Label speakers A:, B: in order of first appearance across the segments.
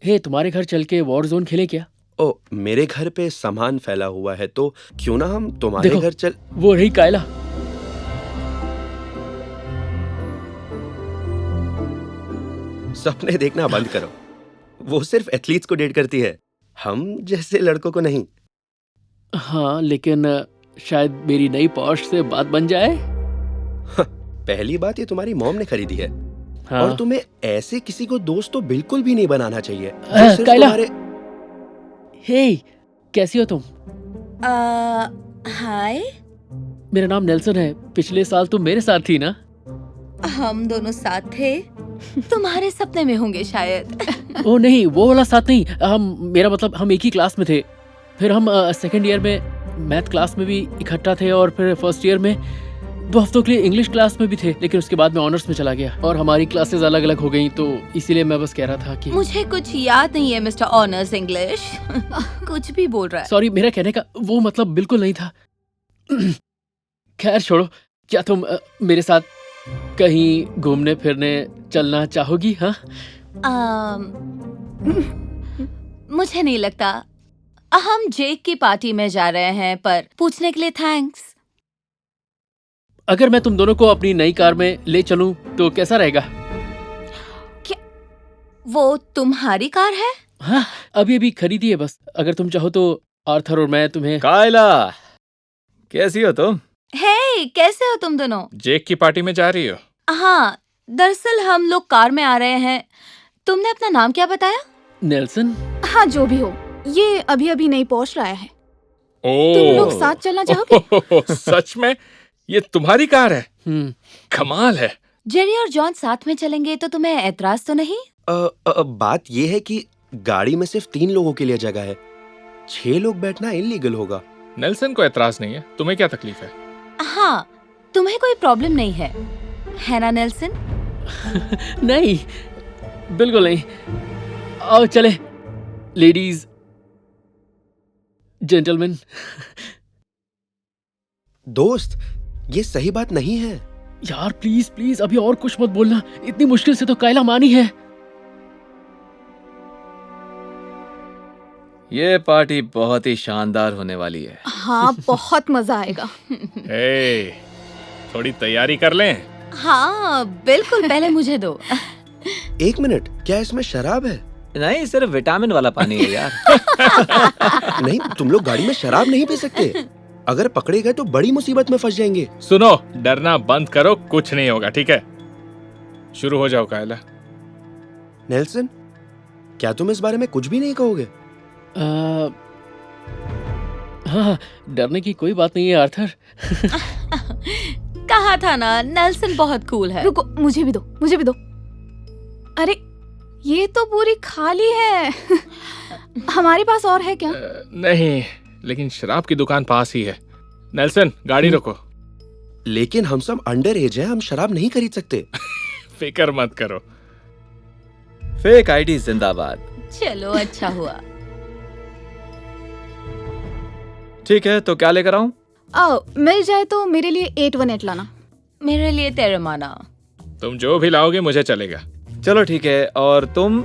A: हे, तुम्हारे घर चल के वॉर जोन खेले क्या?
B: ओ, मेरे घर पे सामान फैला हुआ है, तो क्यों ना हम तुम्हारे
A: देखो,
B: घर चल।
A: वो रही कायला।
B: सपने देखना बंद करो। वो सिर्फ एथलीट्स को डेट करती है, हम जैसे लड़कों को नहीं।
A: हाँ, लेकिन शायद मेरी नई पॉर्श से बात बन जाए।
B: पहली बात, ये तुम्हारी मॉम ने खरीदी है।
A: हाँ।
B: और तुम्हें ऐसे किसी को दोस्त तो बिल्कुल भी नहीं बनाना चाहिए
A: हाँ,
B: जो सिर्फ
A: कायला।
B: तुम्हारे।
A: हे, कैसी हो तुम?
C: हाय।
A: मेरा नाम नेल्सन है। पिछले साल तुम मेरे साथ थी ना?
C: हम दोनों साथ थे। तुम्हारे सपने में होंगे शायद।
A: ओ नहीं, वो वाला साथ नहीं। मेरा मतलब हम एक ही क्लास में थे। फिर हम सेकंड ईयर में मैथ क्लास में भी इकट्ठा थे, और फिर फर्स्ट ईयर में 2 हफ्तों के लिए इंग्लिश क्लास में भी थे। लेकिन उसके बाद मैं ऑनर्स में चला गया और हमारी क्लासेस अलग अलग हो गई, तो इसीलिए मैं बस कह रहा था कि
C: मुझे कुछ याद नहीं है मिस्टर ऑनर्स इंग्लिश। कुछ भी बोल रहा है।
A: सॉरी, मेरा कहने का वो मतलब बिल्कुल नहीं था। खैर छोड़ो, क्या तुम मेरे साथ कहीं घूमने फिरने चलना चाहोगी? हाँ,
C: मुझे नहीं लगता। हम जेक की पार्टी में जा रहे हैं, पर पूछने के लिए थैंक्स।
A: अगर मैं तुम दोनों को अपनी नई कार में ले चलूं तो कैसा रहेगा?
C: क्या वो तुम्हारी कार है?
A: हाँ, अभी अभी खरीदी है बस। अगर तुम चाहो तो आर्थर और मैं तुम्हें।
D: कायला, कैसी हो तुम?
C: हे, कैसे हो तुम दोनों?
D: जेक की पार्टी में जा रही हो?
C: हाँ, दरअसल हम लोग कार में आ रहे हैं। तुमने अपना नाम क्या बताया?
A: नेल्सन।
E: हाँ, जो भी हो, ये अभी अभी नई पॉर्श लाया है।
D: ओह,
E: तुम लोग साथ चलना चाहोगे?
D: सच में? ये तुम्हारी कार है? कमाल है।
C: जेरी और जॉन साथ में चलेंगे तो तुम्हें एतराज तो नहीं?
B: बात ये है कि गाड़ी में सिर्फ 3 लोगों के लिए जगह है। 6 लोग बैठना इलीगल होगा।
D: नेल्सन को एतराज नहीं है, तुम्हें क्या तकलीफ है?
C: हाँ, तुम्हें कोई प्रॉब्लम नहीं है ना नेल्सन?
A: नहीं, बिल्कुल नहीं। आओ चले, लेडीज जेंटलमैन।
B: दोस्त, ये सही बात नहीं है।
A: यार प्लीज प्लीज, अभी और कुछ मत बोलना। इतनी मुश्किल से तो कायला मानी है।
D: ये पार्टी बहुत ही शानदार होने वाली है।
E: हाँ, बहुत मजा आएगा।
D: ए, थोड़ी तैयारी कर लें।
C: हाँ बिल्कुल, पहले मुझे दो।
B: 1 मिनट, क्या इसमें शराब है?
F: नहीं, सिर्फ विटामिन वाला पानी है यार।
B: नहीं, तुम लोग गाड़ी में शराब नहीं पी सकते। अगर पकड़े गए तो बड़ी मुसीबत में फंस जाएंगे।
D: सुनो, डरना बंद करो, कुछ नहीं होगा, ठीक है? शुरू हो जाओ कायला।
B: नेल्सन, क्या तुम इस बारे में कुछ भी नहीं कहोगे?
A: हाँ, डरने की कोई बात नहीं है आर्थर।
C: कहा था ना, नेल्सन बहुत कूल है।
E: रुको, मुझे भी दो, मुझे भी दो। अरे, ये तो पूरी खाली है। हमारे पास और है क्या?
D: नहीं, लेकिन शराब की दुकान पास ही है। नेल्सन, गाड़ी रोको।
B: लेकिन हम सब अंडर एज हैं, हम शराब नहीं खरीद सकते।
D: फिक्र मत करो।
F: फेक आईडी जिंदाबाद।
C: चलो, अच्छा हुआ।
F: ठीक है, तो क्या लेकर आऊं?
E: मिल जाए तो मेरे लिए 818 लाना।
C: मेरे लिए तेरमाना।
D: तुम जो भी लाओगे मुझे चलेगा।
F: चलो ठीक है, और तुम?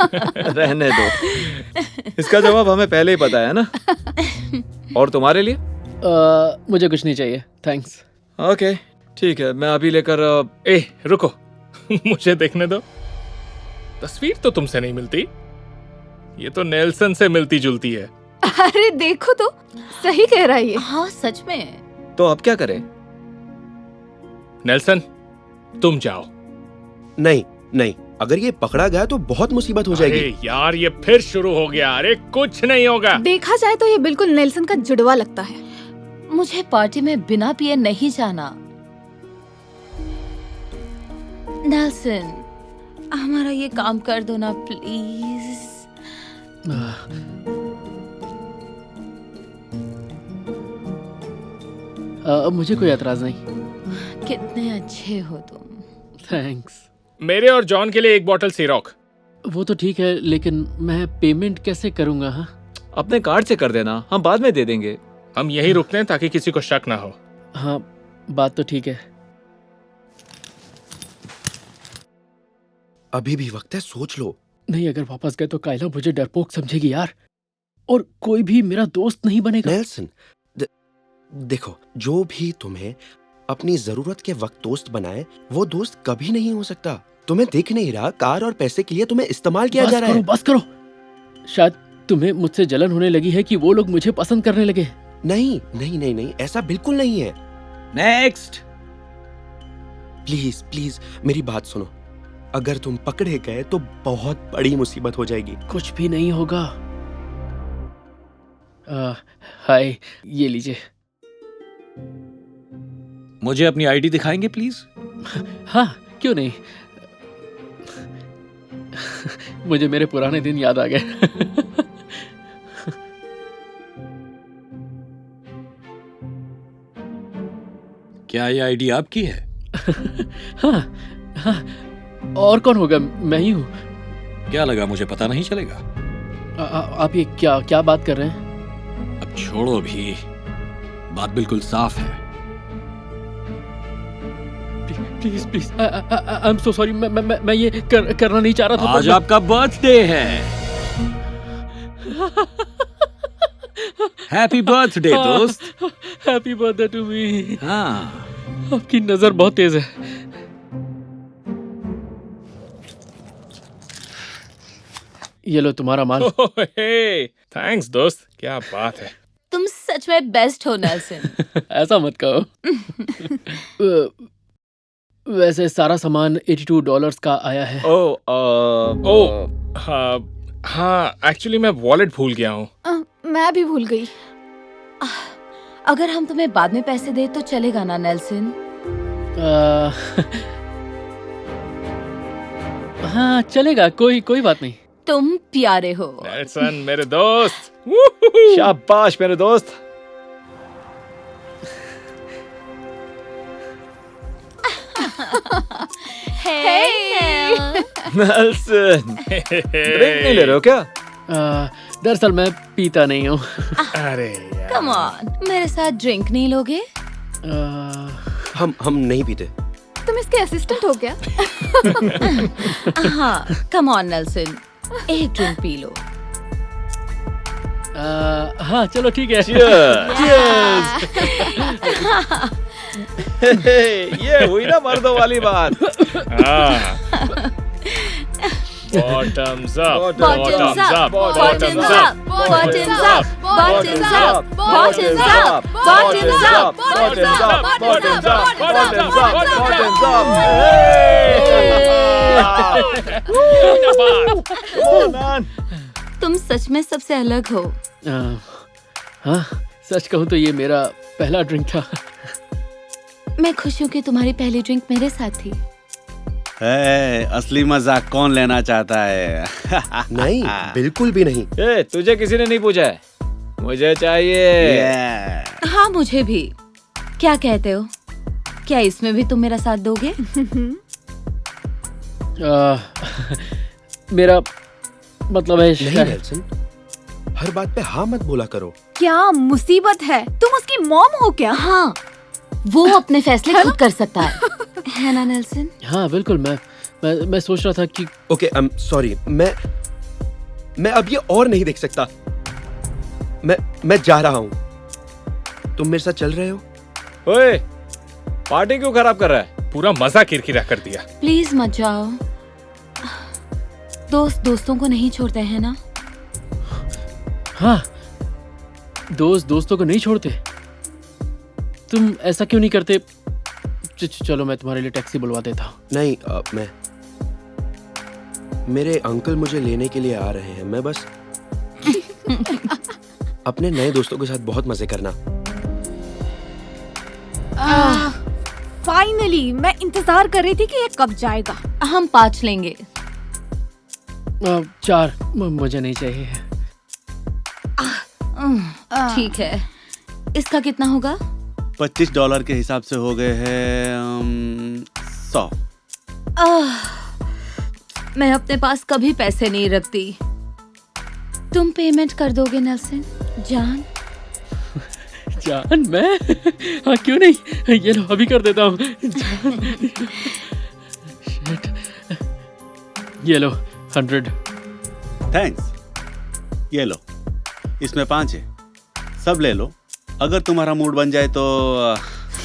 F: रहने दो, इसका जवाब हमें पहले ही पता है ना। और तुम्हारे लिए?
A: मुझे कुछ नहीं चाहिए, थैंक्स।
F: ओके, ठीक है, मैं अभी लेकर।
D: ए, रुको। मुझे देखने दो। तस्वीर तो तुमसे नहीं मिलती, ये तो नेल्सन से मिलती जुलती है।
E: अरे देखो तो, सही कह रहा है ये।
C: हाँ सच में।
F: तो अब क्या करें?
D: नेल्सन, तुम जाओ।
B: नहीं नहीं, अगर ये पकड़ा गया तो बहुत मुसीबत हो जाएगी।
D: अरे यार, ये फिर शुरू हो गया। अरे कुछ नहीं होगा।
E: देखा जाए तो ये बिल्कुल नेल्सन का जुड़वा लगता है।
C: मुझे पार्टी में बिना पिए नहीं जाना। नेल्सन, हमारा ये काम कर दो ना प्लीज।
A: मुझे कोई एतराज नहीं।
C: कितने अच्छे हो तुम।
A: थैंक्स।
D: मेरे और जॉन के लिए 1 बॉटल सिरॉक।
A: वो तो ठीक है, लेकिन मैं पेमेंट कैसे करूंगा? हाँ,
F: अपने कार्ड से कर देना, हम बाद में दे देंगे।
D: हम यहीं रुकते हैं ताकि किसी को शक ना हो।
A: हाँ, बात तो ठीक है।
B: अभी भी वक्त है, सोच लो।
A: नहीं, अगर वापस गए तो कायला मुझे डरपोक समझेगी यार, और कोई भी मेरा दोस्त नहीं बनेगा।
B: नेल्सन, देखो, जो भी तुम्हें अपनी जरूरत के वक्त दोस्त बनाए, वो दोस्त कभी नहीं हो सकता। तुम्हें दिख नहीं रहा, कार और पैसे के लिए तुम्हें इस्तेमाल किया जा रहा है।
A: बस करो। शायद तुम्हें मुझसे जलन होने लगी है कि वो लोग मुझे पसंद करने लगे।
B: नहीं नहीं नहीं नहीं, ऐसा बिल्कुल नहीं है।
F: नेक्स्ट।
B: प्लीज प्लीज मेरी बात सुनो। अगर तुम पकड़े गए तो बहुत बड़ी मुसीबत हो जाएगी।
A: कुछ भी नहीं होगा। हाय, ये लीजिए।
F: मुझे अपनी आईडी दिखाएंगे प्लीज?
A: हाँ, क्यों नहीं। मुझे मेरे पुराने दिन याद आ गए।
F: क्या ये आईडी आपकी है?
A: हाँ हाँ, और कौन होगा? मैं ही हूँ।
F: क्या लगा मुझे पता नहीं चलेगा?
A: आप ये क्या क्या बात कर रहे हैं?
F: अब छोड़ो भी, बात बिल्कुल साफ है।
A: Please please, I am so sorry. मैं ये करना नहीं चाह रहा था।
F: आज आपका बर्थडे है। हैप्पी बर्थडे दोस्त।
A: Happy birthday to me.
F: हाँ,
A: आपकी नजर बहुत तेज है। ये लो तुम्हारा माल।
D: थैंक्स दोस्त, क्या बात है।
C: तुम सच में बेस्ट हो नेल्सन।
A: ऐसा मत कहो। वैसे सारा सामान $82 का आया है।
D: हाँ, एक्चुअली मैं वॉलेट भूल गया हूँ।
E: मैं भी भूल गई।
C: अगर हम तुम्हें बाद में पैसे दे तो चलेगा ना नेल्सन?
A: हाँ चलेगा, कोई बात नहीं।
C: तुम प्यारे हो
D: नेल्सन मेरे दोस्त।
F: शाबाश मेरे दोस्त। नेल्सन, ड्रिंक नहीं ले रहे हो क्या?
A: दरअसल मैं पीता नहीं हूँ।
D: अरे यार।
C: कम ऑन, मेरे साथ ड्रिंक नहीं लोगे?
B: हम नहीं पीते।
E: तुम इसके असिस्टेंट हो क्या?
C: हाँ, कम ऑन नेल्सन, एक ड्रिंक पी लो।
A: हाँ चलो ठीक है।
F: ये हुई ना मर्दों वाली बात।
D: Bottoms up,
C: Bottoms up, bottoms up, bottoms up, bottoms up, bottoms up, bottoms up, bottoms up, bottoms up, bottoms up. तुम सच में सबसे अलग हो।
A: हाँ, सच कहूँ तो ये मेरा पहला ड्रिंक था।
C: मैं खुश हूँ कि तुम्हारी पहली ड्रिंक मेरे साथ थी।
G: असली मजाक कौन लेना चाहता है?
B: नहीं, बिल्कुल भी नहीं।
F: तुझे किसी ने नहीं पूछा है, मुझे चाहिए।
C: हाँ मुझे भी। क्या कहते हो, क्या इसमें भी तुम मेरा साथ दोगे?
A: मेरा मतलब है
B: नहीं नेल्सन, हर बात पे हाँ मत बोला करो।
E: क्या मुसीबत है, तुम उसकी मॉम हो क्या?
C: हाँ, वो अपने फैसले खुद कर सकता है ना नेल्सन?
A: हाँ बिल्कुल। मैं सोच रहा था कि
B: ओके, सॉरी, मैं अब ये और नहीं देख सकता। मैं जा रहा हूँ। तुम मेरे साथ चल रहे हो?
F: ओए, पार्टी क्यों खराब कर रहा है?
D: पूरा मजा किरकिरा कर दिया।
C: प्लीज मत जाओ। दोस्त दोस्तों को नहीं छोड़ते हैं ना?
A: हाँ, दोस्त दोस्तों को नहीं छोड़ते। तुम ऐसा क्यों नहीं करते? चलो मैं तुम्हारे लिए टैक्सी बुलवा देता हूँ।
B: नहीं, मेरे अंकल मुझे लेने के लिए आ रहे हैं। मैं बस अपने नए दोस्तों के साथ बहुत मजे करना।
E: फाइनली, मैं इंतजार कर रही थी कि ये कब जाएगा।
C: हम 5 लेंगे।
A: 4 मुझे नहीं चाहिए।
C: ठीक है, इसका कितना होगा?
G: $25 के हिसाब से हो गए हैं 100।
C: मैं अपने पास कभी पैसे नहीं रखती। तुम पेमेंट कर दोगे नेल्सन? जान
A: मैं हाँ क्यों नहीं, ये लो अभी कर देता हूँ। ये लो 100।
G: थैंक्स। ये लो, इसमें 5 है, सब ले लो। अगर तुम्हारा मूड बन जाए तो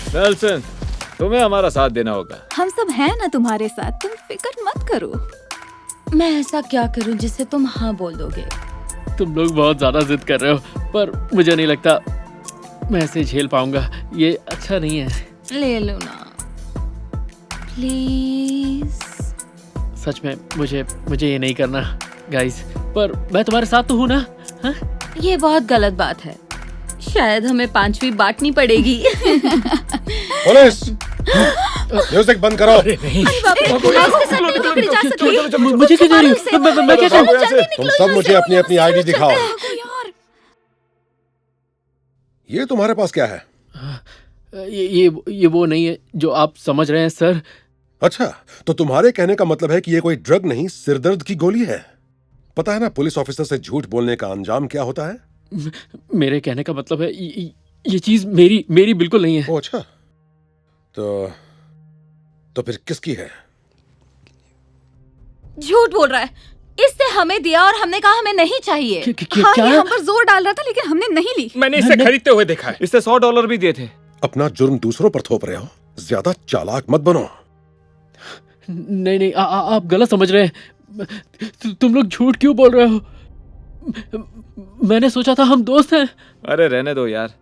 F: नेल्सन, तुम्हें हमारा साथ देना होगा।
E: हम सब हैं ना तुम्हारे साथ, तुम फिक्र मत करो।
C: मैं ऐसा क्या करूं जिससे तुम हाँ बोल दोगे?
A: तुम लोग बहुत ज्यादा जिद कर रहे हो, पर मुझे नहीं लगता मैं इसे झेल पाऊंगा। ये अच्छा नहीं है।
C: ले लो ना प्लीज।
A: सच में मुझे ये नहीं करना गाइस, पर मैं तुम्हारे साथ तो हूँ ना। हाँ?
C: ये बहुत गलत बात है, शायद हमें 5वीं बांटनी पड़ेगी।
H: पुलिस, म्यूजिक बंद करो।
A: अरे नहीं, मुझे क्यों जा रही हो? मैं क्या करूं?
H: तुम सब मुझे अपनी अपनी आईडी दिखाओ। ये तुम्हारे पास क्या है?
A: ये वो नहीं है जो आप समझ रहे हैं सर।
H: अच्छा, तो तुम्हारे कहने का मतलब है कि ये कोई ड्रग नहीं, सिरदर्द की गोली है। पता है ना पुलिस ऑफिसर से झूठ बोलने का अंजाम क्या होता है?
A: मेरे कहने का मतलब है ये चीज मेरी बिल्कुल नहीं है।
H: ओ अच्छा, तो फिर किसकी है?
C: झूठ बोल रहा है। इससे हमें दिया और हमने कहा हमें नहीं चाहिए।
E: हाँ,
A: क्या?
E: ये हम पर जोर डाल रहा था लेकिन हमने नहीं ली।
D: मैंने इसे खरीदते हुए देखा है।
F: इससे $100 भी दिए थे।
H: अपना जुर्म दूसरों पर थोप रहे हो, ज्यादा चालाक मत बनो।
A: नहीं, आप गलत समझ रहे हैं। तुम लोग झूठ क्यों बोल रहे हो? मैंने सोचा था हम दोस्त हैं।
F: अरे रहने दो यार,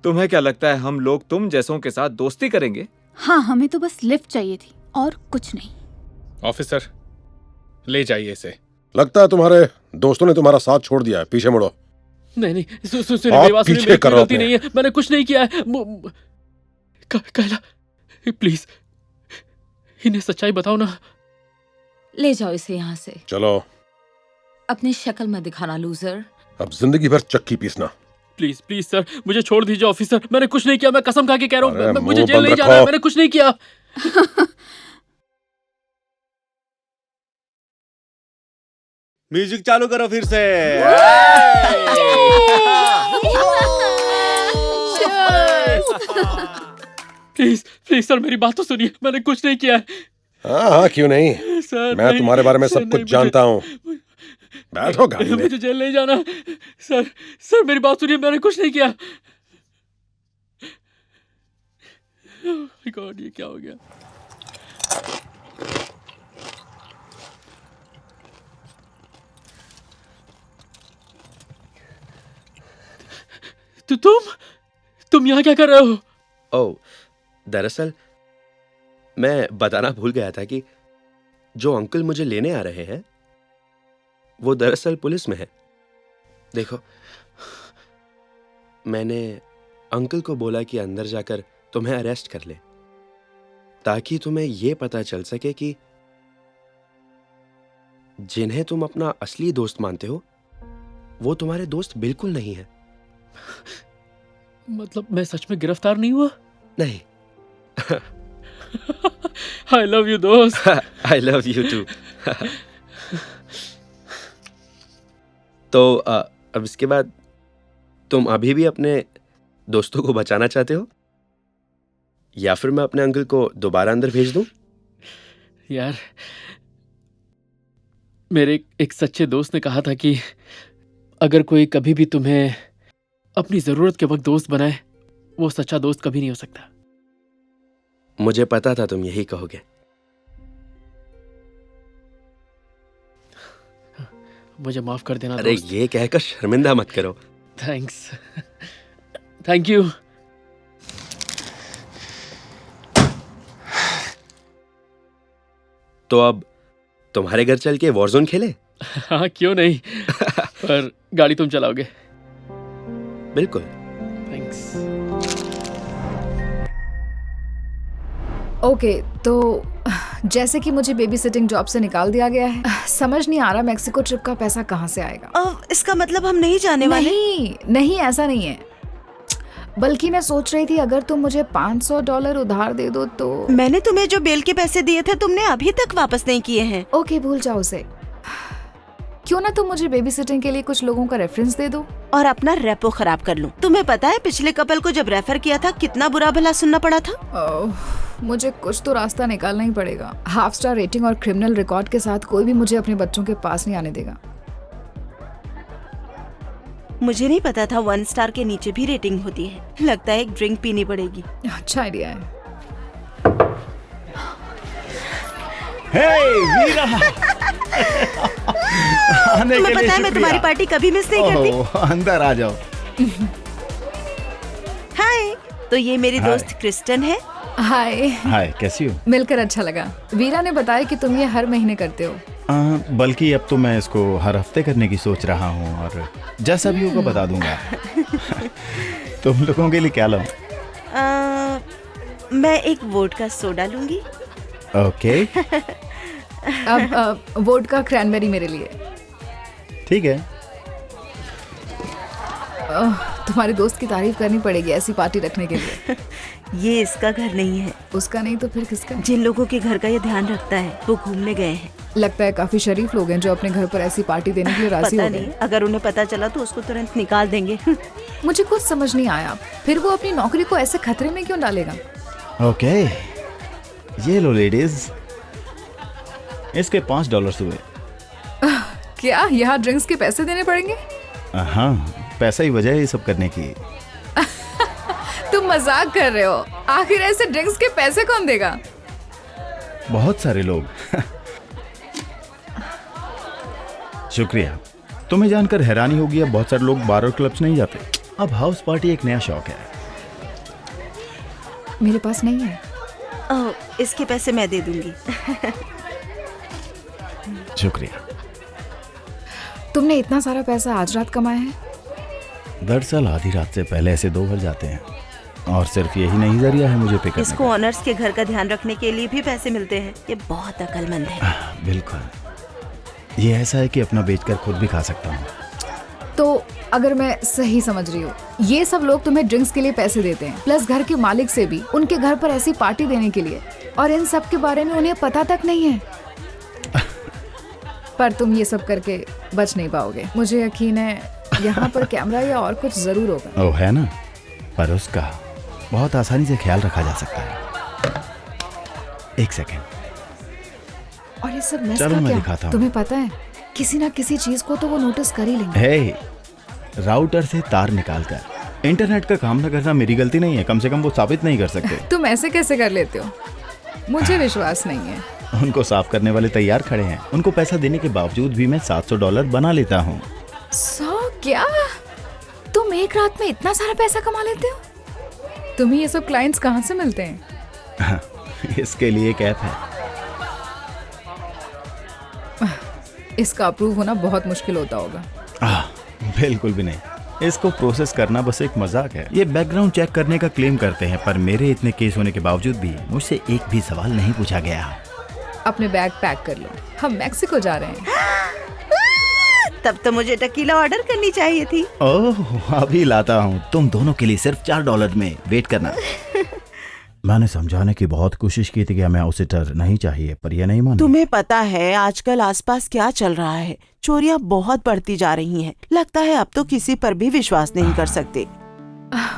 F: तुम्हें क्या लगता है हम लोग तुम जैसों के साथ दोस्ती करेंगे?
E: हाँ, हमें तो बस लिफ्ट चाहिए थी और कुछ नहीं।
D: ऑफिसर, ले जाइए इसे।
H: लगता है तुम्हारे दोस्तों ने तुम्हारा साथ छोड़ दिया है, पीछे मुड़ो।
A: नहीं, सुनिए, मेरी बात सुनिए,
H: पीछे
A: मेरी कोई
H: करो
A: गलती
H: अपने।
A: नहीं है। मैंने कुछ नहीं किया है। कैला, प्लीज इन्हें सच्चाई बताओ ना।
C: ले जाओ इसे यहाँ से।
H: चलो,
C: अपनी शक्ल मत दिखाना लूजर।
H: अब जिंदगी भर चक्की पीसना।
A: प्लीज सर, मुझे छोड़ दीजिए ऑफिसर। मैंने कुछ नहीं किया, मैं कसम खा के कह रहा
H: अरे,
A: हूँ। मुझे
H: मुंह
A: जेल
H: बंद
A: नहीं जाना है,
H: रखो।
A: मैंने कुछ नहीं किया।
G: म्यूजिक चालू करो फिर से।
A: प्लीज सर, मेरी बात तो सुनिए। मैंने कुछ नहीं किया है
H: हाँ, क्यों नहीं।
A: सर।
H: मैं तुम्हारे बारे में
A: सर,
H: सब कुछ
A: नहीं,
H: जानता हूँ। बैठो गाड़ी में।
A: मुझे जेल नहीं जाना। सर मेरी बात सुनिए, मैंने कुछ नहीं किया। Oh God, ये क्या हो गया? तुम यहाँ क्या कर रहे हो?
B: ओह, दरअसल मैं बताना भूल गया था कि जो अंकल मुझे लेने आ रहे हैं वो दरअसल पुलिस में है। देखो, मैंने अंकल को बोला कि अंदर जाकर तुम्हें अरेस्ट कर ले, ताकि तुम्हें यह पता चल सके कि जिन्हें तुम अपना असली दोस्त मानते हो वो तुम्हारे दोस्त बिल्कुल नहीं है।
A: मतलब मैं सच में गिरफ्तार नहीं हुआ?
B: नहीं।
A: आई लव यू दोस्त।
B: I love you too. तो अब इसके बाद तुम अभी भी अपने दोस्तों को बचाना चाहते हो, या फिर मैं अपने अंकल को दोबारा अंदर भेज दूं?
A: यार, मेरे एक सच्चे दोस्त ने कहा था कि अगर कोई कभी भी तुम्हें अपनी जरूरत के वक्त दोस्त बनाए, वो सच्चा दोस्त कभी नहीं हो सकता।
B: मुझे पता था तुम यही कहोगे।
A: मुझे माफ कर देना
B: अरे
A: दोस्त।
B: ये कहकर शर्मिंदा मत करो।
A: थैंक्स। Thank you.
B: तो अब तुम्हारे घर चल के वॉरजोन खेले?
A: हाँ, क्यों नहीं। पर गाड़ी तुम चलाओगे?
B: बिल्कुल।
A: थैंक्स।
I: ओके, तो जैसे कि मुझे बेबी सिटिंग जॉब से निकाल दिया गया है, समझ नहीं आ रहा मैक्सिको ट्रिप का पैसा कहाँ से आएगा।
J: इसका मतलब हम नहीं जाने वाले?
I: नहीं, ऐसा नहीं है। बल्कि मैं सोच रही थी अगर तुम मुझे $500 उधार दे दो तो।
J: मैंने तुम्हें जो बेल के पैसे दिए थे तुमने अभी तक वापस नहीं किए हैं।
I: ओके, भूल जाओ उसे। क्यों ना तुम मुझे बेबी सिटिंग के लिए कुछ लोगों का रेफरेंस दे दो
J: और अपना रेपो खराब कर लूं। तुम्हें पता है पिछले कपल को जब रेफर किया था कितना बुरा भला सुनना पड़ा था।
I: मुझे कुछ तो रास्ता निकालना ही पड़ेगा। 5 स्टार रेटिंग और क्रिमिनल रिकॉर्ड के साथ कोई भी मुझे अपने बच्चों के पास नहीं आने देगा।
J: मुझे नहीं पता था 1 स्टार के नीचे भी रेटिंग होती है। लगता है एक ड्रिंक पीनी पड़ेगी।
I: अच्छा आइडिया है।
G: वीरा आने
J: तुम्हें
G: के लिए
J: पता है मैं तुम्हारी पार्टी कभी मिस नहीं करती।
G: अंदर आ जाओ।
J: हाय, तो ये मेरी
G: हाय।
J: दोस्त क्रिस्टन है।
I: हाय,
G: हाय, कैसी हो?
I: मिलकर अच्छा लगा। वीरा ने बताया कि तुम ये हर महीने करते हो।
G: बल्कि अब तो मैं इसको हर हफ्ते करने की सोच रहा हूँ और जैसा भी होगा बता दूंगा। तुम लोगों के लिए क्या लाऊं?
J: मैं एक वोडका सोडा लूंगी।
G: ओके,
I: अब वोडका क्रैनबेरी मेरे लिए।
G: ठीक है।
I: तुम्हारे दोस्त की तारीफ करनी पड़ेगी ऐसी पार्टी रखने के लिए।
J: ये इसका घर नहीं है।
I: उसका नहीं तो फिर किसका?
J: जिन लोगों के घर का ये ध्यान रखता है वो घूमने गए हैं।
I: लगता है काफी शरीफ लोग हैं जो अपने घर पर ऐसी पार्टी देने के लिए राजी
J: पता
I: हो
J: नहीं,
I: गए।
J: अगर उन्हें पता चला तो उसको तुरंत निकाल देंगे।
I: मुझे कुछ समझ नहीं आया, फिर वो अपनी नौकरी को ऐसे खतरे में क्यों डालेगा?
G: ओके, ये लो लेडीज, इसके $5 हुए।
I: क्या यहाँ ड्रिंक्स के पैसे देने पड़ेंगे?
G: हाँ, पैसा ही वजह है ये सब करने की।
I: तुम मजाक कर रहे हो? आखिर ऐसे ड्रिंक्स के पैसे कौन देगा?
G: बहुत सारे लोग। शुक्रिया। तुम्हें जानकर हैरानी होगी, अब बहुत सारे लोग बार और क्लब्स नहीं जाते। अब हाउस पार्टी एक नया शौक है।
I: मेरे पास नहीं है।
J: ओह, इसके पैसे मैं दे दूंगी।
G: शुक्रिया।
I: तुमने इतना सारा पैसा आज रात कमाया है?
G: दरअसल आधी रात से पहले ऐसे 2 भर जाते हैं और सिर्फ यही नहीं जरिया है मुझे पे करने
J: इसको ऑनर्स के घर का ध्यान रखने के लिए भी पैसे मिलते हैं। ये बहुत अक्लमंद है।
G: बिल्कुल, ये ऐसा है कि अपना बेचकर खुद भी खा सकता हूँ।
I: तो अगर मैं सही समझ रही हूँ, ये सब लोग तुम्हें ड्रिंक्स के लिए पैसे देते हैं, प्लस घर के मालिक से भी उनके घर पर ऐसी पार्टी देने के लिए, और इन सब के बारे में उन्हें पता तक नहीं है। पर तुम ये सब करके बच नहीं पाओगे, मुझे यकीन है। यहाँ पर कैमरा या और कुछ जरूर होगा।
G: ओ है ना, पर उसका बहुत आसानी से ख्याल रखा जा सकता है। 1 सेकेंड।
I: और ये सब मेस
G: चलो
I: का
G: मैं
I: क्या?
G: दिखाता हूँ।
I: तुम्हें पता है किसी ना किसी चीज को तो वो नोटिस कर ही लेंगे।
G: हे, राउटर से तार निकालकर इंटरनेट का काम न करना मेरी गलती नहीं है। कम से कम वो साबित नहीं कर सकते।
I: तुम ऐसे कैसे कर लेते हो? मुझे विश्वास नहीं है।
G: उनको साफ करने वाले तैयार खड़े हैं। उनको पैसा देने के बावजूद भी मैं $700 बना लेता हूँ।
I: 100? क्या तुम एक रात में इतना सारा पैसा कमा लेते हो? तुम्हें ये सब क्लाइंट्स कहाँ से मिलते हैं?
G: इसके लिए एक ऐप है।
I: इसका अप्रूव होना बहुत मुश्किल होता होगा।
G: बिल्कुल भी नहीं। इसको प्रोसेस करना बस एक मजाक है। ये बैकग्राउंड चेक करने का क्लेम करते हैं, पर मेरे इतने केस होने के बावजूद भी मुझसे एक भी सवाल नहीं पूछा गया।
I: अपने बैग पैक कर लो, हम मैक्सिको जा रहे हैं।
J: तब तो मुझे टकीला ऑर्डर करनी चाहिए थी।
G: ओह, अभी लाता हूँ। तुम दोनों के लिए सिर्फ $4 में वेट करना। मैंने समझाने की बहुत कोशिश की थी कि हमें आउटसिटर नहीं चाहिए, पर ये नहीं मानी।
J: तुम्हें पता है आजकल आसपास क्या चल रहा है? चोरियां बहुत बढ़ती जा रही हैं। लगता है अब तो किसी पर भी विश्वास नहीं कर सकते।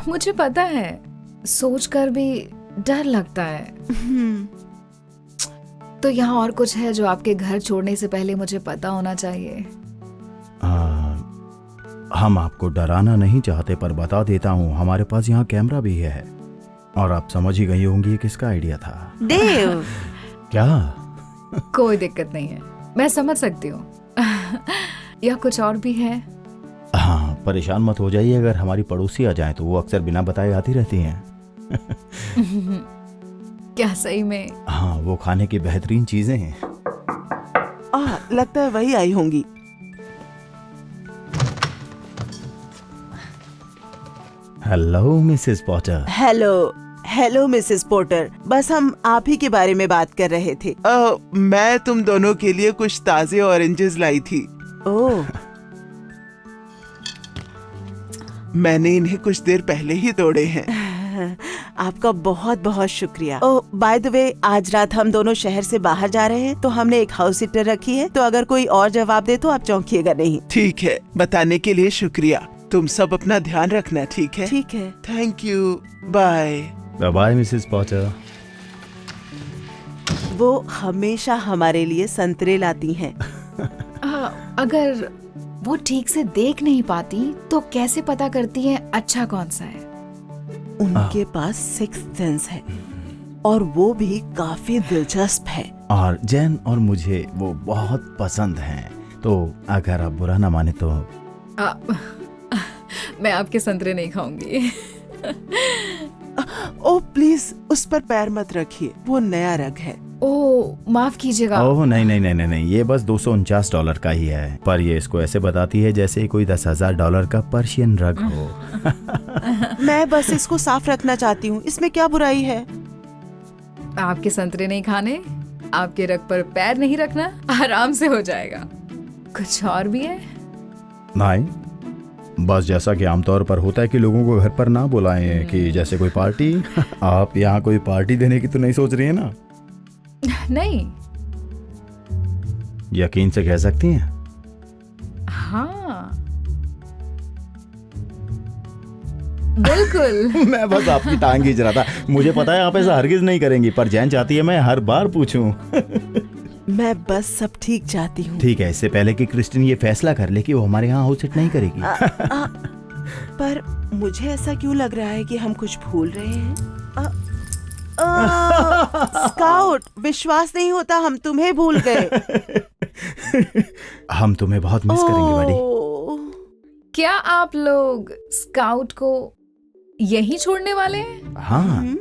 I: मुझे पता है, सोचकर भी डर लगता है। तो यहाँ और कुछ है जो आपके घर छोड़ने से पहले मुझे पता होना चाहिए?
G: हम आपको डराना नहीं चाहते, पर बता देता हूँ, हमारे पास यहाँ कैमरा भी है। और आप समझ ही गई होंगी ये किसका आइडिया था।
J: देव।
G: क्या?
I: कोई दिक्कत नहीं है, मैं समझ सकती हूँ। या कुछ और भी है?
G: हाँ, परेशान मत हो जाइए। अगर हमारी पड़ोसी आ जाए तो वो अक्सर बिना बताए आती रहती हैं।
I: क्या सही में?
G: हाँ, वो खाने की बेहतरीन चीजें हैं।
J: लगता है वही आई होंगी।
G: Hello Mrs Potter.
J: Hello Mrs porter. बस हम आप ही के बारे में बात कर रहे थे।
K: मैं तुम दोनों के लिए कुछ ताजे ऑरेंजेस लाई थी।
J: ओह,
K: मैंने इन्हें कुछ देर पहले ही तोड़े हैं।
J: आपका बहुत बहुत शुक्रिया। ओह, बाय द वे, आज रात हम दोनों शहर से बाहर जा रहे हैं, तो हमने एक हाउस सिटर रखी है। तो अगर कोई और जवाब दे तो आप चौंकिएगा नहीं।
K: ठीक है, बताने के लिए शुक्रिया। तुम सब अपना ध्यान रखना, ठीक है?
J: ठीक है।
K: Thank you. Bye
G: bye Mrs Potter.
J: वो हमेशा हमारे लिए संतरे लाती हैं।
I: अगर वो ठीक से देख नहीं पाती तो कैसे पता करती है अच्छा कौन सा है?
J: उनके पास सिक्स्थ सेंस है और वो भी काफी दिलचस्प है।
G: और जैन और मुझे वो बहुत पसंद हैं, तो अगर आप बुरा ना माने तो।
I: मैं आपके संतरे नहीं खाऊंगी।
J: ओ प्लीज उस पर पैर मत रखिए, वो नया रग है।
I: ओह माफ कीजिएगा।
G: ओह नहीं नहीं नहीं नहीं नहीं, ये बस $249 का ही है, पर ये इसको ऐसे बताती है जैसे कोई $10,000 का पर्शियन रग हो।
J: मैं बस इसको साफ रखना चाहती हूँ, इसमें क्या बुराई है?
I: आपके संतरे नहीं खाने, आपके रग पर पैर नहीं रखना, आराम से हो जाएगा। कुछ और भी है?
G: नहीं, बस जैसा कि आमतौर पर होता है कि लोगों को घर पर ना बुलाएं, कि जैसे कोई पार्टी। आप यहाँ कोई पार्टी देने की तो नहीं सोच रही है ना?
I: नहीं।
G: यकीन से कह सकती हैं?
I: हाँ बिल्कुल।
G: मैं बस आपकी टांग खींच रहा था। मुझे पता है आप ऐसा हरगिज नहीं करेंगी, पर जैन चाहती है मैं हर बार पूछूं।
J: मैं बस सब ठीक चाहती हूँ।
G: ठीक है, इससे पहले कि क्रिस्टिन ये फैसला कर ले कि वो हमारे यहाँ हाउस सिट नहीं करेगी।
J: पर मुझे ऐसा क्यों लग रहा है कि हम कुछ भूल रहे हैं? स्काउट, विश्वास नहीं होता हम तुम्हें भूल गए।
G: हम तुम्हें बहुत मिस करेंगे बड़ी।
I: क्या आप लोग स्काउट को यहीं छोड़ने वाले हैं?
G: हाँ,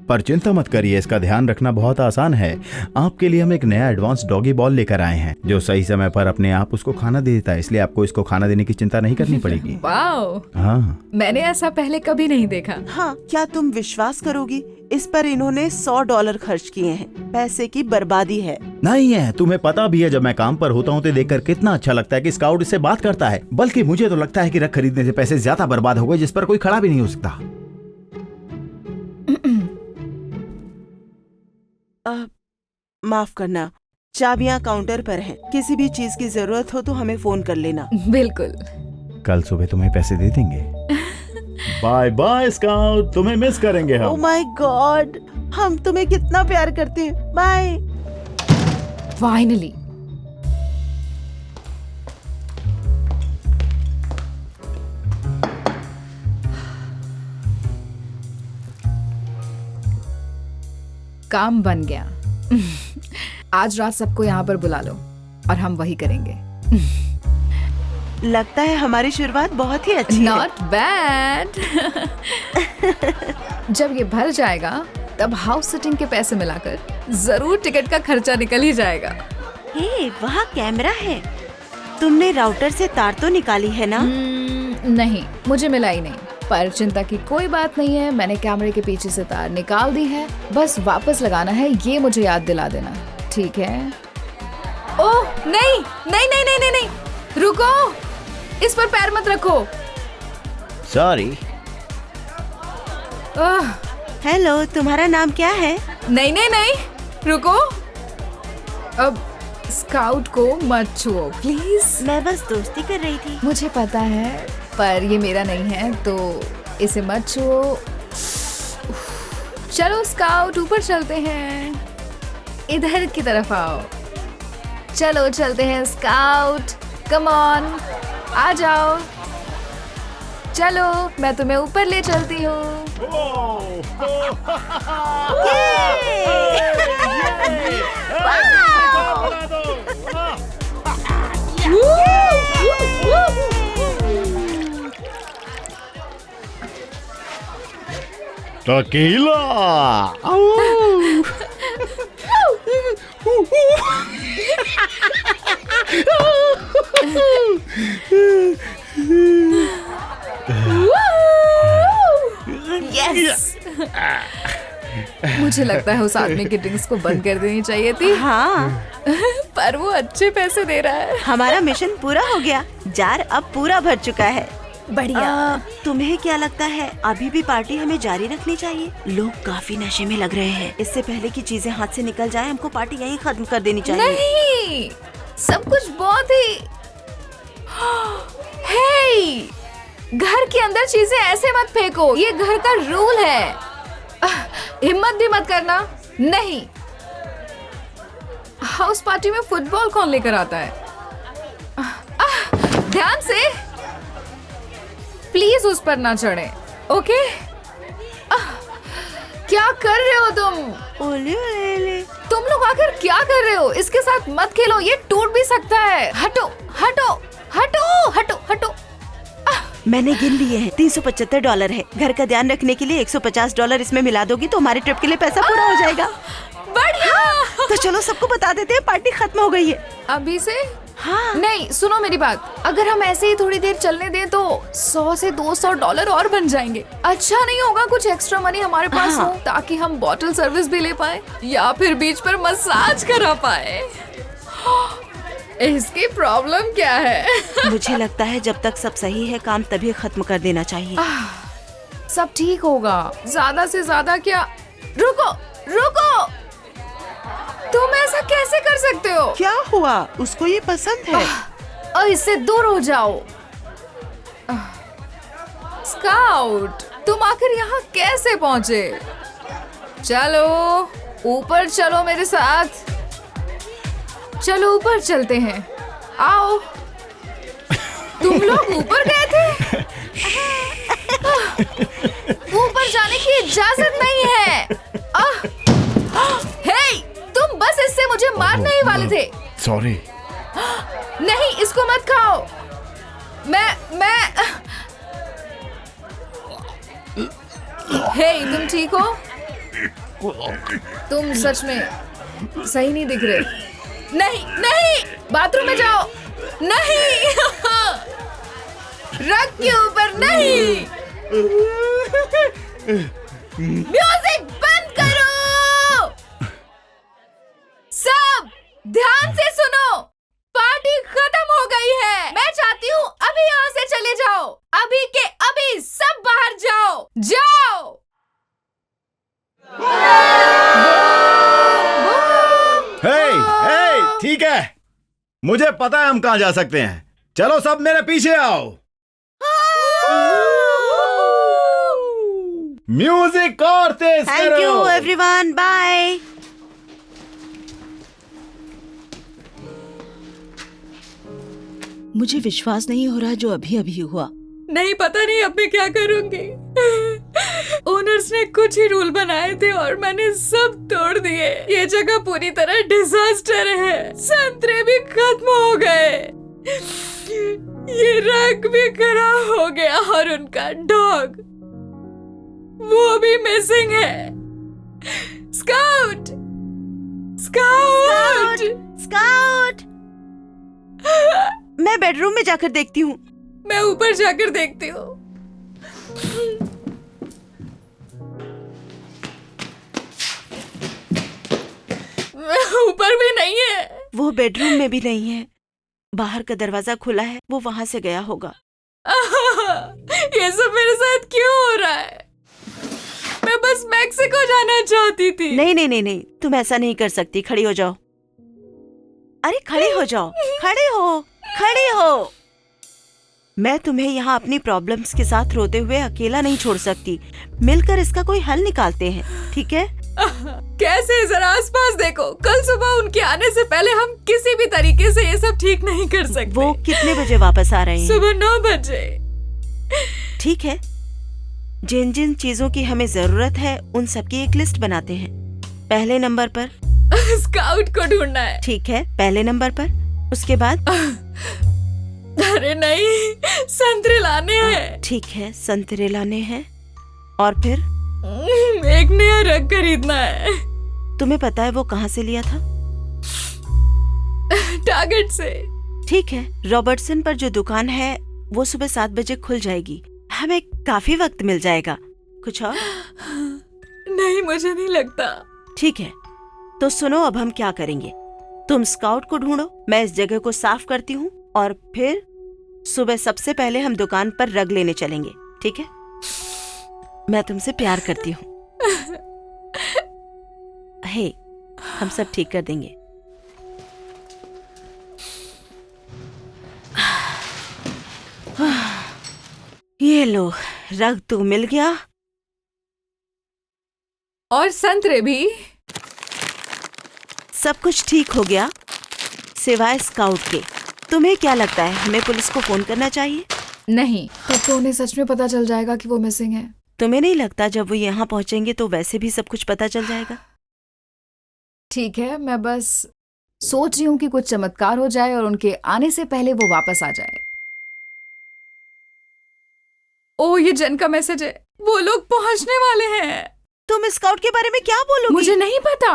G: पर चिंता मत करिए, इसका ध्यान रखना बहुत आसान है। आपके लिए हम एक नया एडवांस डॉगी बॉल लेकर आए हैं जो सही समय पर अपने आप उसको खाना दे देता है, इसलिए आपको इसको खाना देने की चिंता नहीं करनी पड़ेगी।
I: वाओ,
G: हाँ,
I: मैंने ऐसा पहले कभी नहीं देखा।
J: हाँ, क्या तुम विश्वास करोगी, इस पर इन्होंने $100 खर्च किए हैं। पैसे की बर्बादी है।
G: नहीं है, तुम्हें पता भी है जब मैं काम पर होता हूँ तो देखकर कितना अच्छा लगता है कि स्काउट इससे बात करता है। बल्कि मुझे तो लगता है कि रग खरीदने से पैसे ज्यादा बर्बाद हो गए जिस पर कोई खड़ा भी नहीं हो सकता।
J: माफ करना, चाबियां काउंटर पर हैं। किसी भी चीज की जरूरत हो तो हमें फोन कर लेना।
I: बिल्कुल।
G: कल सुबह तुम्हें पैसे दे देंगे। बाय बाय स्काउट, तुम्हें मिस करेंगे हम।
J: ओह माय गॉड, हम तुम्हें कितना प्यार करते हैं। बाय।
I: फाइनली। काम बन गया। आज रात सबको यहाँ पर बुला लो और हम वही करेंगे।
J: लगता है हमारी शुरुआत बहुत ही अच्छी है।
I: Not bad. जब ये भर जाएगा तब हाउस सिटिंग के पैसे मिलाकर जरूर टिकट का खर्चा निकल ही जाएगा।
J: हे, वहाँ कैमरा है। तुमने राउटर से तार तो निकाली है ना?
I: नहीं, मुझे मिला ही नहीं, पर चिंता की कोई बात नहीं है। मैंने कैमरे के पीछे से तार निकाल दी है, बस वापस लगाना है, ये मुझे याद दिला देना, ठीक है? ओह नहीं नहीं नहीं नहीं नहीं, नहीं। रुको, इस पर पैर मत रखो।
G: सॉरी।
J: हेलो, तुम्हारा नाम क्या है?
I: नहीं नहीं नहीं, रुको। अब स्काउट को मत छुओ प्लीज।
J: मैं बस दोस्ती कर रही थी।
I: मुझे पता है, पर ये मेरा नहीं है तो इसे मत छुओ। चलो स्काउट, ऊपर चलते हैं। इधर की तरफ आओ। चलो चलते हैं स्काउट, कम ऑन, आ जाओ। चलो, मैं तुम्हें ऊपर ले चलती हूँ।
G: टकीला।
I: यस। मुझे लगता है उस आदमी की ड्रिंक्स को बंद कर देनी चाहिए थी।
J: हाँ,
I: पर वो अच्छे पैसे दे रहा है।
J: हमारा मिशन पूरा हो गया। जार अब पूरा भर चुका है।
I: बढ़िया।
J: तुम्हें क्या लगता है, अभी भी पार्टी हमें जारी रखनी चाहिए? लोग काफी नशे में लग रहे हैं। इससे पहले कि चीजें हाथ से निकल जाए, हमको पार्टी यहीं खत्म कर देनी चाहिए।
I: नहीं, सब कुछ बहुत ही हे, घर के अंदर चीजें ऐसे मत फेंको, ये घर का रूल है। हिम्मत भी मत करना। नहीं, हाउस पार्टी में फुटबॉल कौन लेकर आता है? प्लीज उस पर ना चढ़े, ओके? क्या कर रहे हो तुम?
J: ओले ओले।
I: तुम लोग आखिर क्या कर रहे हो? इसके साथ मत खेलो, ये टूट भी सकता है। हटो हटो हटो हटो हटो।
J: मैंने गिन लिए हैं, $375 है। घर का ध्यान रखने के लिए $150 इसमें मिला दोगी तो हमारे ट्रिप के लिए पैसा पूरा हो जाएगा।
I: बढ़िया।
J: तो चलो सबको बता देते हैं, पार्टी खत्म हो गई है।
I: अभी से?
J: हाँ।
I: नहीं, सुनो मेरी बात, अगर हम ऐसे ही थोड़ी देर चलने दें तो $100 से $200 और बन जाएंगे। अच्छा नहीं होगा कुछ एक्स्ट्रा मनी हमारे पास हो, ताकि हम बॉटल सर्विस भी ले पाए या फिर बीच पर मसाज करा पाए। इसकी प्रॉब्लम क्या है?
J: मुझे लगता है जब तक सब सही है काम तभी खत्म कर देना चाहिए।
I: सब ठीक होगा, ज्यादा से ज्यादा क्या? रुको रुको, तुम ऐसा कैसे कर सकते हो?
J: क्या हुआ? उसको ये पसंद है।
I: और इससे दूर हो जाओ। स्काउट, तुम आखिर यहाँ कैसे पहुँचे? चलो ऊपर चलो मेरे साथ। चलो ऊपर चलते हैं, आओ। तुम लोग ऊपर गए थे? ऊपर जाने की इजाजत नहीं है। हे, तुम बस इससे मुझे मारने ही वाले थे।
G: सॉरी।
I: नहीं, इसको मत खाओ। मैं हे, तुम ठीक हो? तुम सच में सही नहीं दिख रहे। नहीं नहीं, बाथरूम में जाओ। नहीं रग के ऊपर नहीं। म्यूजिक बंद करो। सब ध्यान से सुनो, पार्टी खत्म हो गई है। मैं चाहती हूँ अभी यहाँ से चले जाओ, अभी के अभी सब बाहर जाओ, जाओ।
G: हे, ठीक है, मुझे पता है हम कहाँ जा सकते हैं। चलो सब मेरे पीछे आओ। म्यूजिक और तेज करो।
J: Thank you everyone, bye. मुझे विश्वास नहीं हो रहा जो अभी अभी हुआ।
I: नहीं, पता नहीं अब मैं क्या करूंगी। ओनर्स ने कुछ ही रूल बनाए थे और मैंने सब तोड़ दिए। ये जगह पूरी तरह डिजास्टर है। संतरे भी खत्म हो गए, ये रग भी खराब हो गया और उनका डॉग वो भी मिसिंग है। Scout, scout,
J: scout. मैं बेडरूम में जाकर देखती हूँ।
I: मैं ऊपर जाकर देखती हूँ। ऊपर भी नहीं है।
J: वो बेडरूम में भी नहीं है। बाहर का दरवाजा खुला है, वो वहाँ से गया होगा।
I: ये सब मेरे साथ क्यों हो रहा है? मैं बस मैक्सिको जाना चाहती थी।
J: नहीं नहीं नहीं नहीं, तुम ऐसा नहीं कर सकती। खड़ी हो जाओ। अरे खड़ी हो जाओ, खड़े हो, खड़े हो। मैं तुम्हें यहाँ अपनी प्रॉब्लम्स के साथ रोते हुए अकेला नहीं छोड़ सकती। मिलकर इसका कोई हल निकालते हैं, ठीक है?
I: कैसे? जरा आसपास देखो। कल सुबह उनके आने से पहले हम किसी भी तरीके से ये सब ठीक नहीं कर सकते।
J: वो कितने बजे वापस आ रहे हैं?
I: सुबह 9 बजे।
J: ठीक है, जिन जिन चीजों की हमें जरूरत है उन सब की एक लिस्ट बनाते हैं। पहले नंबर पर
I: स्काउट को ढूंढना है।
J: ठीक है, पहले नंबर पर। उसके बाद
I: अरे नहीं, संतरे लाने हैं।
J: ठीक है, संतरे लाने हैं। और फिर
I: एक नया रग खरीदना है।
J: तुम्हें पता है वो कहाँ से लिया था?
I: टारगेट से।
J: ठीक है, रॉबर्टसन पर जो दुकान है वो सुबह 7 बजे खुल जाएगी। हमें काफी वक्त मिल जाएगा। कुछ और?
I: नहीं, मुझे नहीं लगता।
J: ठीक है, तो सुनो अब हम क्या करेंगे। तुम स्काउट को ढूंढो, मैं इस जगह को साफ करती हूँ और फिर सुबह सबसे पहले हम दुकान पर रग लेने चलेंगे, ठीक है? मैं तुमसे प्यार करती हूँ। हे, हम सब ठीक कर देंगे। ये लो, रग तो मिल गया
I: और संतरे भी।
J: सब कुछ ठीक हो गया सिवाय स्काउट के। तुम्हें क्या लगता है, हमें पुलिस को फोन करना चाहिए?
I: नहीं, तब तो उन्हें सच में पता चल जाएगा कि वो मिसिंग है।
J: तुम्हें नहीं लगता जब वो यहाँ पहुंचेंगे तो वैसे भी सब कुछ पता चल जाएगा?
I: ठीक है, मैं बस सोच रही हूँ कि कुछ चमत्कार हो जाए और उनके आने से पहले वो वापस आ जाए। ओ, ये जेन का मैसेज है। वो लोग पहुंचने वाले हैं।
J: तुम स्काउट के बारे में क्या बोलोगी?
I: मुझे नहीं पता।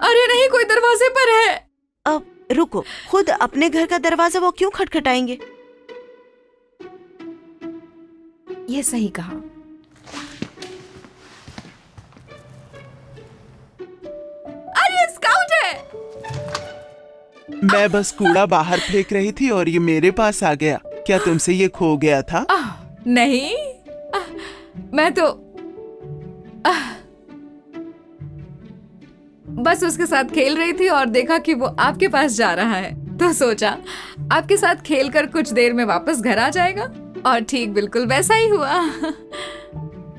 I: अरे नहीं, कोई दरवाजे पर है।
J: अब रुको, खुद अपने घर का दरवाजा वो क्यों खटखटाएंगे?
I: ये सही कहा। अरे स्काउट है।
K: मैं बस कूड़ा बाहर फेंक रही थी और ये मेरे पास आ गया। क्या तुमसे ये खो गया था?
I: नहीं, मैं तो बस उसके साथ खेल रही थी और देखा कि वो आपके पास जा रहा है, तो सोचा आपके साथ खेलकर कुछ देर में वापस घर आ जाएगा। और ठीक बिल्कुल वैसा ही हुआ।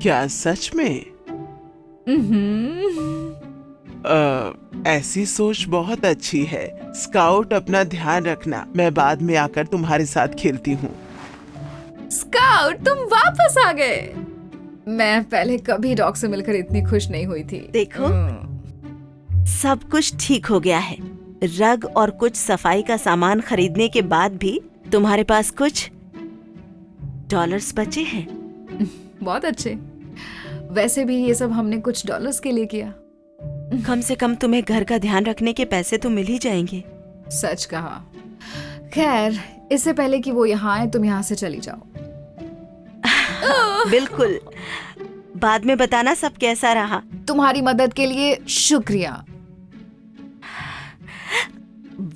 K: क्या सच में? ऐसी सोच बहुत अच्छी है। स्काउट, अपना ध्यान रखना। मैं बाद में आकर तुम्हारे साथ खेलती हूँ।
I: स्काउट, तुम वापस आ गए। मैं पहले कभी डॉग से मिलकर इतनी खुश नहीं हुई थी।
J: देखो, सब कुछ ठीक हो गया है। रग और कुछ सफाई का सामान खरीदने के बाद भी तुम्हारे पास कुछ डॉलर्स बचे हैं।
I: बहुत अच्छे। वैसे भी ये सब हमने कुछ डॉलर्स के लिए किया।
J: कम से कम तुम्हें घर का ध्यान रखने के पैसे तो मिल ही जाएंगे।
I: सच कहा। खैर, इससे पहले कि वो यहाँ आए, तुम यहाँ से चली जाओ।
J: बिल्कुल, बाद में बताना सब कैसा रहा।
I: तुम्हारी मदद के लिए शुक्रिया।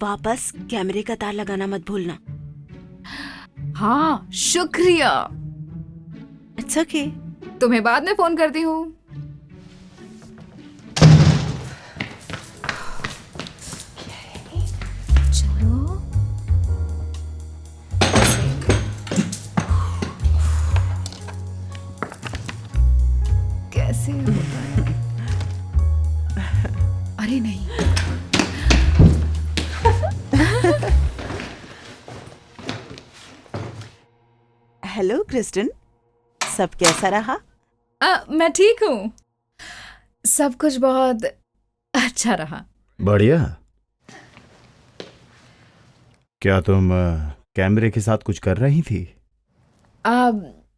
J: वापस कैमरे का तार लगाना मत भूलना।
I: हाँ, शुक्रिया।
J: It's okay.
I: तुम्हें बाद में फोन करती हूँ। चलो। कैसे होता है? अरे नहीं।
J: हेलो क्रिस्टन, सब कैसा रहा?
I: मैं ठीक हूँ। सब कुछ बहुत अच्छा रहा।
G: बढ़िया। क्या तुम कैमरे के साथ कुछ कर रही थी?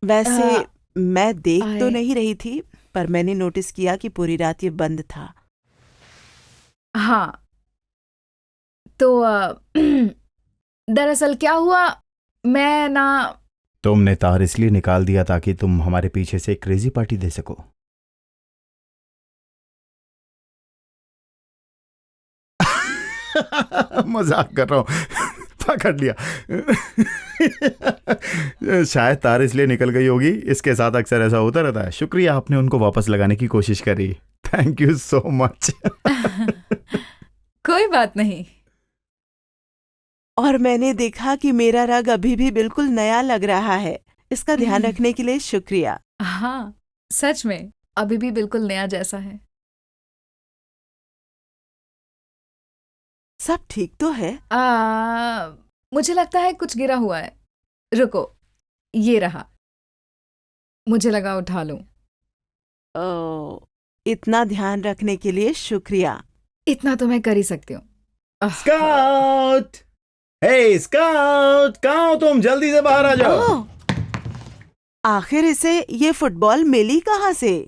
J: वैसे मैं देख तो नहीं रही थी, पर मैंने नोटिस किया कि पूरी रात ये बंद था।
I: हाँ, तो दरअसल क्या हुआ, मैं ना
G: तुमने तार इसलिए निकाल दिया ताकि तुम हमारे पीछे से एक क्रेजी पार्टी दे सको। मजाक कर रहा हूं। पकड़ लिया। शायद तार इसलिए निकल गई होगी। इसके साथ अक्सर ऐसा होता रहता है। शुक्रिया, आपने उनको वापस लगाने की कोशिश करी। Thank you so much.
I: कोई बात नहीं।
J: और मैंने देखा कि मेरा रग अभी भी बिल्कुल नया लग रहा है। इसका ध्यान रखने के लिए शुक्रिया।
I: हाँ, सच में अभी भी बिल्कुल नया जैसा है।
J: सब ठीक तो है?
I: मुझे लगता है कुछ गिरा हुआ है। रुको, ये रहा। मुझे लगा उठा लूं।
J: इतना ध्यान रखने के लिए शुक्रिया।
I: इतना तो मैं कर ही सकती हूँ।
G: स्काउट! हे स्काउट, कहाँ हो तुम? जल्दी से बाहर आ जाओ।
J: आखिर इसे ये फुटबॉल मिली कहाँ से?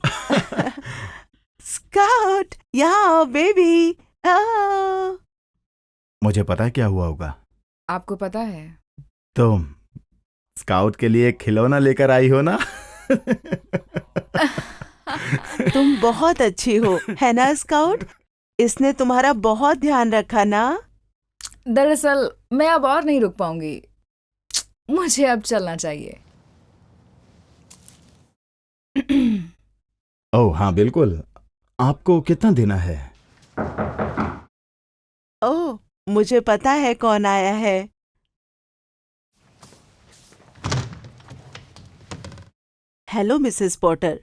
J: स्काउट, यहाँ आओ बेबी।
G: मुझे पता है क्या हुआ होगा।
I: आपको पता है?
G: तुम स्काउट के लिए एक खिलौना लेकर आई हो ना?
J: तुम बहुत अच्छी हो, है ना स्काउट? इसने तुम्हारा बहुत ध्यान रखा ना?
I: दरअसल मैं अब और नहीं रुक पाऊंगी। मुझे अब चलना चाहिए।
G: ओह हाँ बिल्कुल। आपको कितना देना है?
J: ओह, मुझे पता है कौन आया है। हेलो मिसेस पॉटर,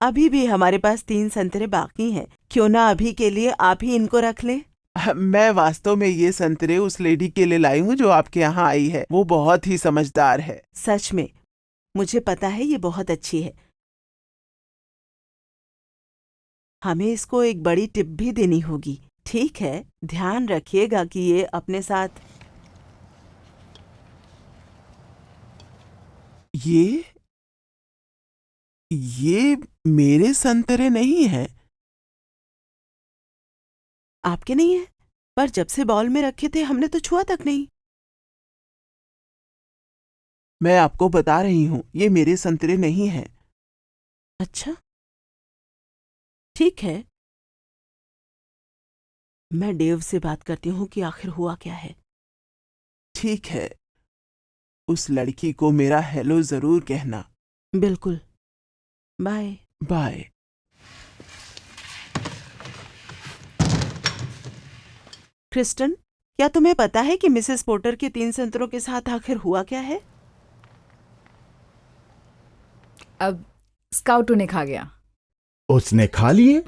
J: अभी भी हमारे पास 3 संतरे बाकी हैं। क्यों ना अभी के लिए आप ही इनको रख लें?
K: मैं वास्तव में ये संतरे उस लेडी के लिए लाई हूँ जो आपके यहाँ आई है। वो बहुत ही समझदार है।
J: सच में मुझे पता है ये बहुत अच्छी है। हमें इसको एक बड़ी टिप भी देनी होगी। ठीक है, ध्यान रखिएगा कि ये अपने साथ।
K: ये मेरे संतरे नहीं है।
J: आपके नहीं है, पर जब से बॉल में रखे थे हमने तो छुआ तक नहीं।
K: मैं आपको बता रही हूँ, ये मेरे संतरे नहीं हैं।
J: अच्छा, ठीक है, मैं डेव से बात करती हूँ कि आखिर हुआ क्या है।
K: ठीक है, उस लड़की को मेरा हेलो जरूर कहना।
J: बिल्कुल, बाय
K: बाय।
J: क्रिस्टन, क्या तुम्हें पता है कि मिसेस पोर्टर के 3 संतरों के साथ आखिर हुआ क्या है?
I: अब स्काउट उन्हें खा गया।
G: उसने खा लिए?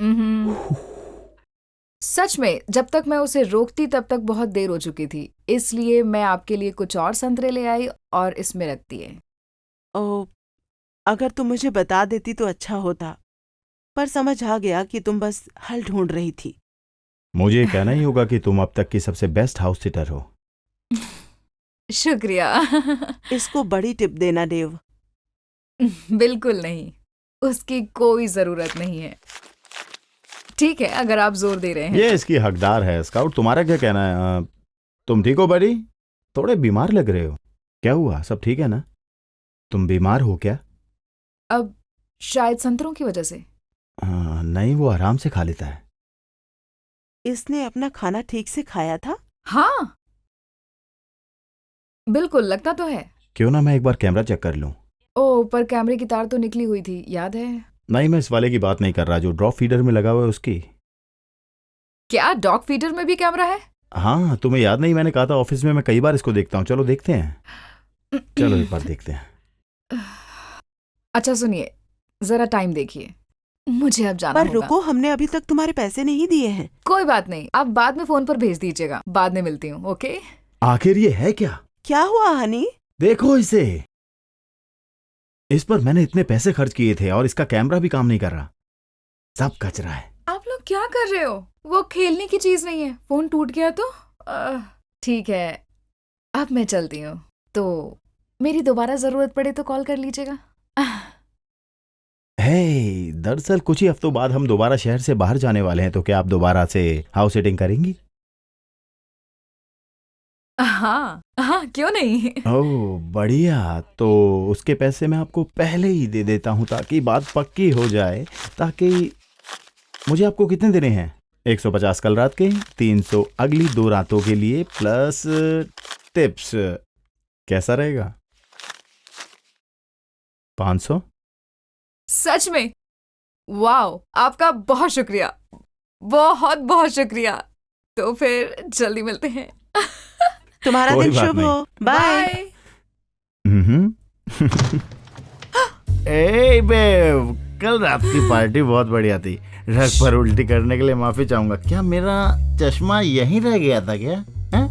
I: सच में, जब तक मैं उसे रोकती तब तक बहुत देर हो चुकी थी, इसलिए मैं आपके लिए कुछ और संतरे ले आई और इसमें रख दिए।
J: ओ, अगर तुम मुझे बता देती तो अच्छा होता, पर समझ आ गया कि तुम बस हल ढूंढ रही थी।
G: मुझे कहना ही होगा कि तुम अब तक की सबसे बेस्ट हाउस सिटर हो।
I: शुक्रिया।
J: इसको बड़ी टिप देना डेव।
I: बिल्कुल नहीं, उसकी कोई जरूरत नहीं है। ठीक है, अगर आप जोर दे रहे हैं।
G: ये इसकी हकदार है। स्काउट, तुम्हारा क्या कहना है? तुम ठीक हो बड़ी? थोड़े बीमार लग रहे हो। क्या हुआ? सब ठीक है ना? तुम बीमार हो क्या?
I: अब शायद संतरों की वजह से।
G: नहीं, वो आराम से खा लेता है।
J: इसने अपना खाना ठीक से खाया था?
I: हाँ, बिल्कुल, लगता तो है।
G: क्यों ना मैं एक बार कैमरा चेक कर लूं?
I: ओह, पर कैमरे की तार तो निकली हुई थी, याद है?
G: नहीं, मैं इस वाले की बात नहीं कर रहा जो ड्रॉप फीडर में लगा हुआ है उसकी।
I: क्या डॉग फीडर में भी कैमरा है?
G: हाँ, तुम्हें याद नहीं? मैंने कहा था ऑफिस में मैं कई बार इसको देखता हूँ। चलो देखते हैं। चलो एक बार देखते हैं।
I: अच्छा सुनिए, जरा टाइम देखिए, मुझे अब जाना
J: पर
I: होगा।
J: रुको, हमने अभी तक तुम्हारे पैसे नहीं दिए हैं।
I: कोई बात नहीं, आप बाद में फोन पर भेज दीजिएगा। बाद में मिलती हूँ, ओके?
G: आखिर ये है क्या?
J: क्या हुआ हनी?
G: देखो इसे। इस पर मैंने इतने पैसे खर्च किए थे और इसका कैमरा भी काम नहीं कर रहा। सब कचरा है।
I: आप लोग क्या कर रहे हो? वो खेलने की चीज नहीं है। फोन टूट गया तो ठीक है, अब मैं चलती हूँ। तो मेरी दोबारा जरूरत पड़े तो कॉल कर लीजिएगा।
G: हे, दरअसल कुछ ही हफ्तों बाद हम दोबारा शहर से बाहर जाने वाले हैं, तो क्या आप दोबारा से हाउस सिटिंग करेंगी?
I: हाँ हाँ, क्यों नहीं।
G: ओह बढ़िया, तो उसके पैसे मैं आपको पहले ही दे देता हूँ ताकि बात पक्की हो जाए। ताकि मुझे आपको कितने देने हैं? 150 कल रात के, 300 अगली 2 रातों के लिए, प्लस टिप्स। कैसा रहेगा? 500?
I: सच में? वाओ, आपका बहुत शुक्रिया, बहुत बहुत शुक्रिया। तो फिर जल्दी मिलते हैं।
J: तुम्हारा दिन शुभ हो। बाय।
G: ए बेब, कल रात की पार्टी बहुत बढ़िया थी। रग पर उल्टी करने के लिए माफी चाहूंगा। क्या मेरा चश्मा यहीं रह गया था क्या? है?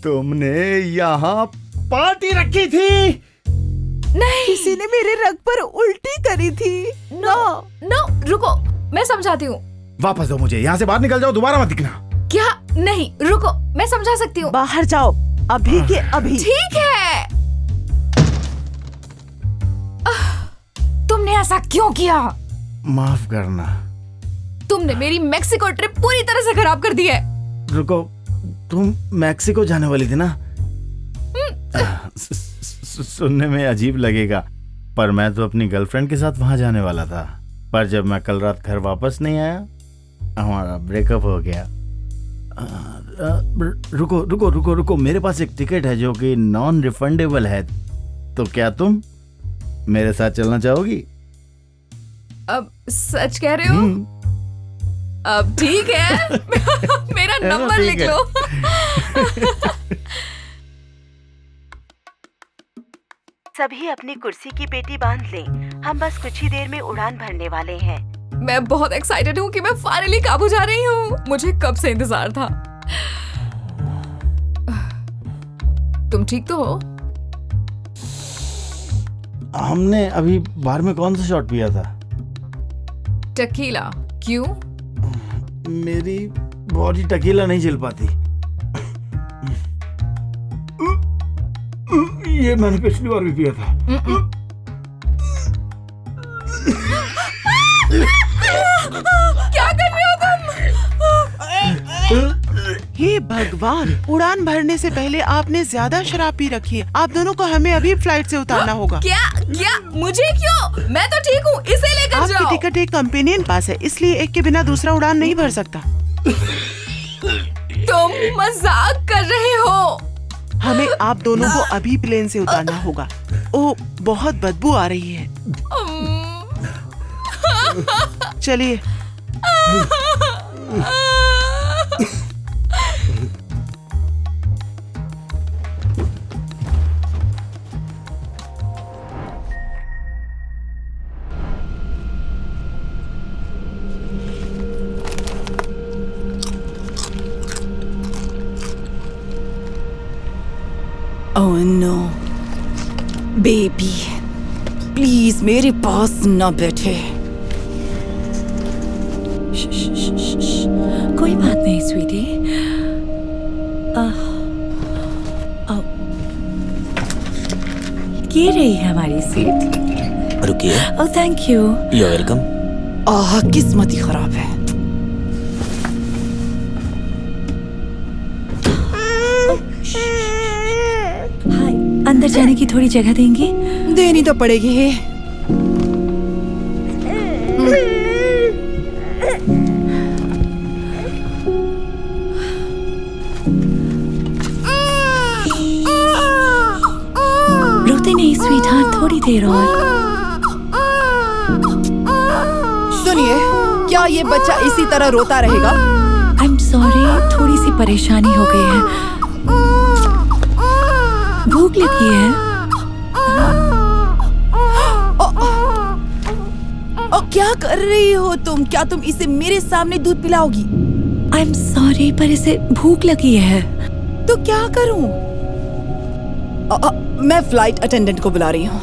G: तुमने यहाँ पार्टी रखी थी?
I: नहीं,
J: किसी ने मेरे रग पर उल्टी करी थी।
I: नो नो, रुको, मैं समझाती हूँ।
G: वापस दो मुझे। यहाँ से बाहर निकल जाओ, दोबारा मत दिखना।
I: क्या? नहीं, रुको, मैं समझा सकती हूँ।
J: बाहर जाओ, अभी के अभी।
I: ठीक है। तुमने ऐसा क्यों किया?
G: माफ करना।
I: तुमने मेरी मेक्सिको ट्रिप पूरी तरह से खराब कर दी है।
G: रुको, तुम मैक्सिको जाने वाली थी ना? सुनने में अजीब लगेगा, पर मैं तो अपनी गर्लफ्रेंड के साथ वहां जाने वाला था। पर जब मैं कल रात घर वापस नहीं आया, हमारा ब्रेकअप हो गया। रुको रुको रुको रुको, मेरे पास एक टिकट है जो कि नॉन रिफंडेबल है। तो क्या तुम मेरे साथ चलना चाहोगी?
I: अब सच कह रहे हो? अब ठीक है। मेरा नंबर लिख लो।
J: सभी अपनी कुर्सी की पेटी बांध लें। हम बस कुछ ही देर में उड़ान भरने वाले हैं।
I: मैं बहुत एक्साइटेड हूँ कि मैं फाइनली काबू जा रही हूँ। मुझे कब से इंतजार था। तुम ठीक तो हो?
G: हमने अभी बार में कौन सा शॉट पिया था?
I: टकीला। क्यों?
G: मेरी बॉडी टकीला नहीं झेल पाती। ये मैंने पिछली बार भी पिया था।
I: क्या कर रहे हो तुम?
K: हे भगवान, उड़ान भरने से पहले आपने ज्यादा शराब पी रखी है। आप दोनों को हमें अभी फ्लाइट से उतारना होगा।
I: क्या? मुझे क्यों? मैं तो ठीक हूँ, इसे लेकर जाओ।
K: आपकी टिकट एक कंपेनियन पास है, इसलिए एक के बिना दूसरा उड़ान नहीं भर सकता।
I: तुम मजाक कर रहे हो।
K: हमें आप दोनों को अभी प्लेन से उतारना होगा। ओह, बहुत बदबू आ रही है। चलिए।
L: ओह नो बेबी, प्लीज मेरे पास न बैठे। कोई बात नहीं स्वीटी। ये रही है हमारी सीट।
M: रुकिए।
L: Oh thank you.
M: You welcome.
L: किस्मत ही खराब है। हाय, अंदर जाने की थोड़ी जगह देंगी? देनी तो पड़ेगी। रोते नहीं स्वीटहार्ट, थोड़ी देर और।
N: सुनिए, क्या ये बच्चा इसी तरह रोता रहेगा?
L: आई एम सॉरी, थोड़ी सी परेशानी हो गई है। भूख लगी है।
N: क्या कर रही हो तुम? क्या तुम इसे मेरे सामने दूध पिलाओगी?
L: आई एम सॉरी, पर इसे भूख लगी है।
N: तो क्या करूं? मैं फ्लाइट अटेंडेंट को बुला रही हूँ।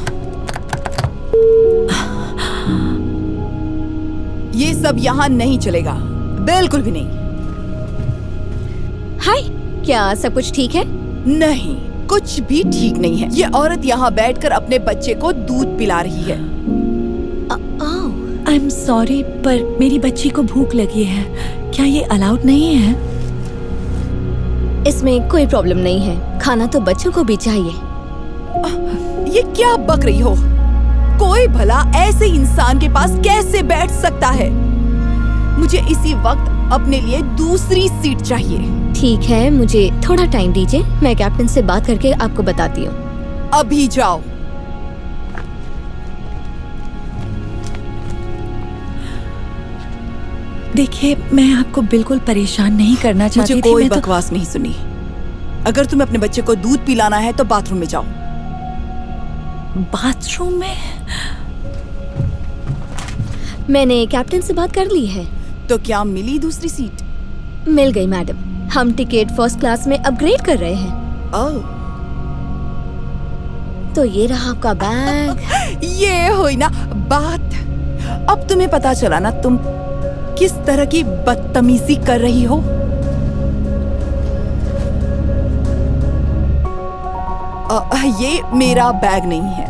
N: ये सब यहाँ नहीं चलेगा, बिल्कुल भी नहीं।
C: हाय, क्या सब कुछ ठीक है?
N: नहीं, कुछ भी ठीक नहीं है। ये औरत यहाँ बैठकर अपने बच्चे को दूध पिला रही है।
L: आई एम सॉरी, पर मेरी बच्ची को भूख लगी है। क्या ये अलाउड नहीं है?
C: इसमें कोई प्रॉब्लम नहीं है, खाना तो बच्चों को भी चाहिए।
N: ये क्या बक रही हो? कोई भला ऐसे इंसान के पास कैसे बैठ सकता है? मुझे इसी वक्त अपने लिए दूसरी सीट चाहिए।
C: ठीक है, मुझे थोड़ा टाइम दीजिए, मैं कैप्टन से बात करके आपको बताती हूँ।
N: अभी जाओ।
L: देखिए, मैं आपको बिल्कुल परेशान नहीं करना चाहती थी।
N: मुझे कोई बकवास नहीं सुनी। अगर तुम्हें अपने बच्चे को दूध पिलाना है तो बाथरूम में जाओ।
L: बाथरूम में?
C: मैंने कैप्टन से बात कर ली है।
N: तो क्या मिली दूसरी सीट?
C: मिल गई मैडम, हम टिकट फर्स्ट क्लास में अपग्रेड कर रहे हैं।
N: ओह,
C: तो ये रहा आपका बैग।
N: ये हुई ना बात। अब तुम्हें पता चला ना तुम किस तरह की बदतमीजी कर रही हो। ये मेरा बैग नहीं है।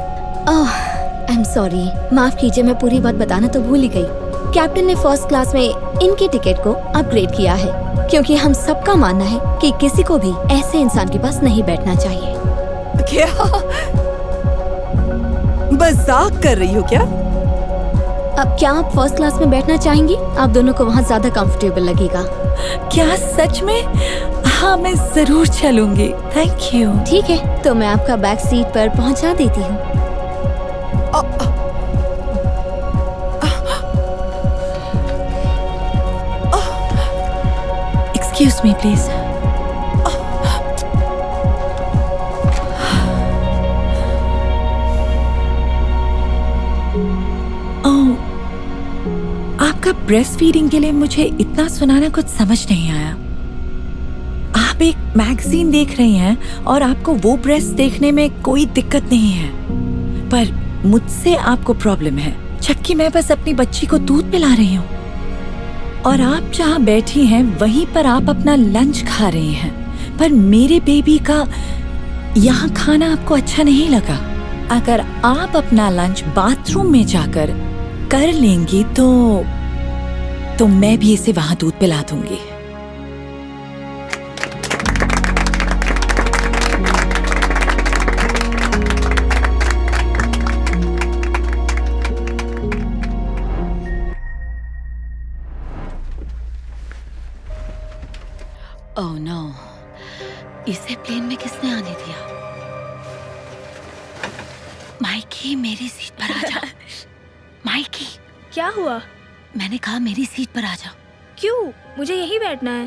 C: आई एम सॉरी, माफ कीजिए, मैं पूरी बात बताना तो भूल ही गई। कैप्टन ने फर्स्ट क्लास में इनके टिकट को अपग्रेड किया है, क्योंकि हम सबका मानना है कि किसी को भी ऐसे इंसान के पास नहीं बैठना चाहिए।
N: क्या मजाक कर रही हो क्या?
C: अब क्या आप फर्स्ट क्लास में बैठना चाहेंगी? आप दोनों को वहाँ ज्यादा कंफर्टेबल लगेगा।
L: क्या सच में? हाँ, मैं जरूर चलूंगी। Thank you.
C: ठीक है, तो मैं आपका बैग सीट पर पहुँचा देती हूँ।
L: Excuse me please. आप आपका ब्रेस्ट फीडिंग के लिए मुझे इतना सुनाना कुछ समझ नहीं आया। आप एक मैगजीन देख रही हैं और आपको वो ब्रेस्ट देखने में कोई दिक्कत नहीं है, पर मुझसे आपको प्रॉब्लम है, जबकि मैं बस अपनी बच्ची को दूध पिला रही हूँ। और आप जहाँ बैठी हैं वहीं पर आप अपना लंच खा रही हैं, पर मेरे बेबी का यहाँ खाना आपको अच्छा नहीं लगा। अगर आप अपना लंच बाथरूम में जाकर कर लेंगी तो मैं भी इसे वहां दूध पिला दूंगी।
M: ओह नो, इसे प्लेन में किसने आने दिया? माइकी, मेरी सीट पर आ जा। माइकी,
O: क्या हुआ?
M: मैंने कहा मेरी सीट पर आ जा।
O: क्यों? मुझे यहीं बैठना है।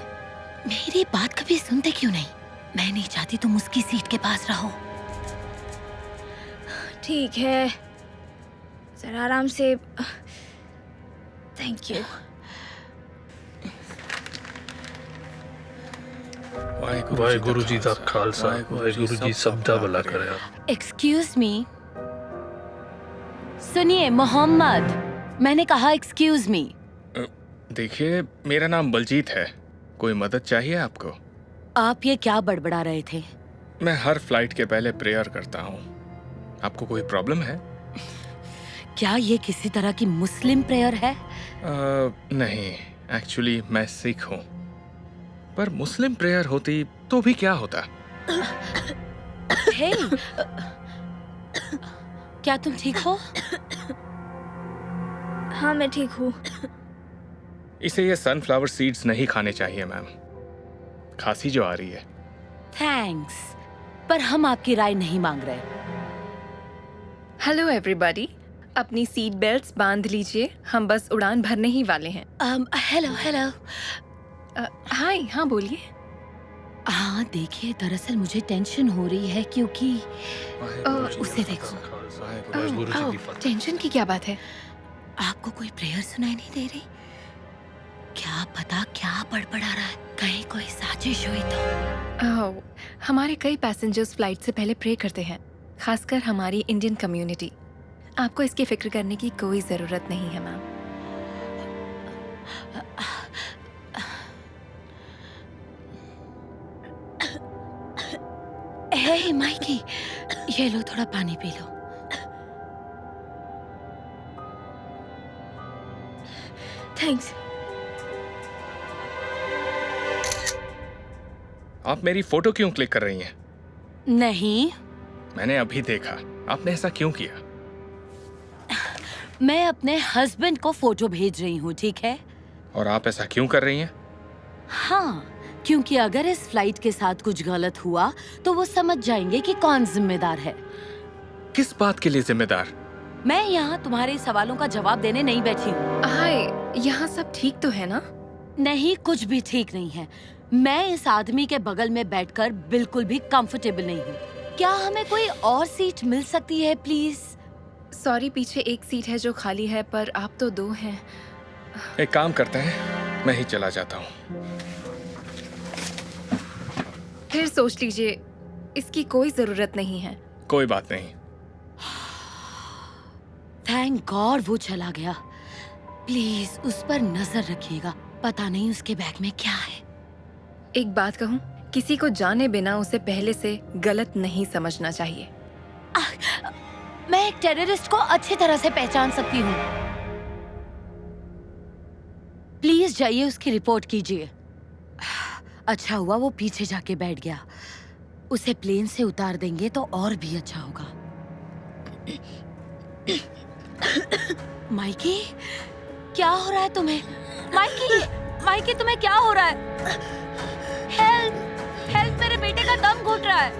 M: मेरी बात कभी सुनते क्यों नहीं? मैं नहीं चाहती तुम उसकी सीट के पास रहो।
O: ठीक है, जरा आराम से। Thank you.
P: वाहेगुरु जी का खालसा, वाहेगुरु जी सब दा भला करे।
M: एक्सक्यूज मी, सुनिए मोहम्मद, मैंने कहा एक्सक्यूज मी।
D: देखिए, मेरा नाम बलजीत है। कोई मदद चाहिए आपको?
M: आप ये क्या बड़बड़ा रहे थे?
D: मैं हर फ्लाइट के पहले प्रेयर करता हूँ। आपको कोई प्रॉब्लम है?
M: क्या ये किसी तरह की मुस्लिम प्रेयर है?
D: नहीं, एक्चुअली मैं सिख हूँ। पर मुस्लिम प्रेयर होती तो भी क्या होता?
M: हे, क्या तुम ठीक हो?
O: हाँ, मैं ठीक हूँ।
D: इसे ये सनफ्लावर सीड्स नहीं खाने चाहिए मैम। खांसी जो आ रही है।
M: थैंक्स, पर हम आपकी राय नहीं मांग रहे।
Q: हेलो एवरीबॉडी, अपनी सीट बेल्ट्स बांध लीजिए, हम बस उड़ान भरने ही वाले हैं।
M: Hello hello.
Q: हाय, हाँ बोलिए।
M: हाँ देखिए, दरअसल मुझे टेंशन हो रही है क्योंकि उसे देखो।
Q: टेंशन की क्या बात है?
M: आपको कोई प्रेयर सुनाई नहीं दे रही? क्या पता क्या बड़बड़ा रहा है, कहीं कोई साजिश हुई तो।
Q: हमारे कई पैसेंजर्स फ्लाइट से पहले प्रे करते हैं, खासकर हमारी इंडियन कम्युनिटी। आपको इसकी फिक्र करने की कोई जरूरत नहीं है मैम।
M: हे माइकी, ये लो, थोड़ा पानी पी लो।
O: थैंक्स।
D: आप मेरी फोटो क्यों क्लिक कर रही हैं?
M: नहीं,
D: मैंने अभी देखा। आपने ऐसा क्यों किया?
M: मैं अपने हस्बैंड को फोटो भेज रही हूँ, ठीक है?
D: और आप ऐसा क्यों कर रही हैं?
M: हाँ, क्योंकि अगर इस फ्लाइट के साथ कुछ गलत हुआ तो वो समझ जाएंगे कि कौन जिम्मेदार है।
D: किस बात के लिए जिम्मेदार?
M: मैं यहाँ तुम्हारे सवालों का जवाब देने नहीं बैठी हूँ।
Q: हाय, यहाँ सब ठीक तो है ना?
M: नहीं, कुछ भी ठीक नहीं है। मैं इस आदमी के बगल में बैठकर बिल्कुल भी कंफर्टेबल नहीं हूँ। क्या हमें कोई और सीट मिल सकती है प्लीज?
Q: सॉरी, पीछे एक सीट है जो खाली है, पर आप तो दो हैं।
D: एक काम करते हैं, मैं ही चला जाता हूँ।
Q: फिर सोच लीजिए, इसकी कोई जरूरत नहीं है।
D: कोई बात नहीं।
M: थैंक गॉड वो चला गया। प्लीज उस पर नजर रखिएगा, पता नहीं उसके बैग में क्या है।
Q: एक बात कहूँ, किसी को जाने बिना उसे पहले से गलत नहीं समझना चाहिए।
M: मैं एक टेररिस्ट को अच्छी तरह से पहचान सकती हूँ। प्लीज जाइए, उसकी रिपोर्ट कीजिए। अच्छा हुआ वो पीछे जाके बैठ गया। उसे प्लेन से उतार देंगे तो और भी अच्छा होगा। माइकी, क्या हो रहा है तुम्हें? माइकी, माइकी तुम्हें क्या हो रहा है? हेल्प, हेल्प, मेरे बेटे का दम घुट रहा है।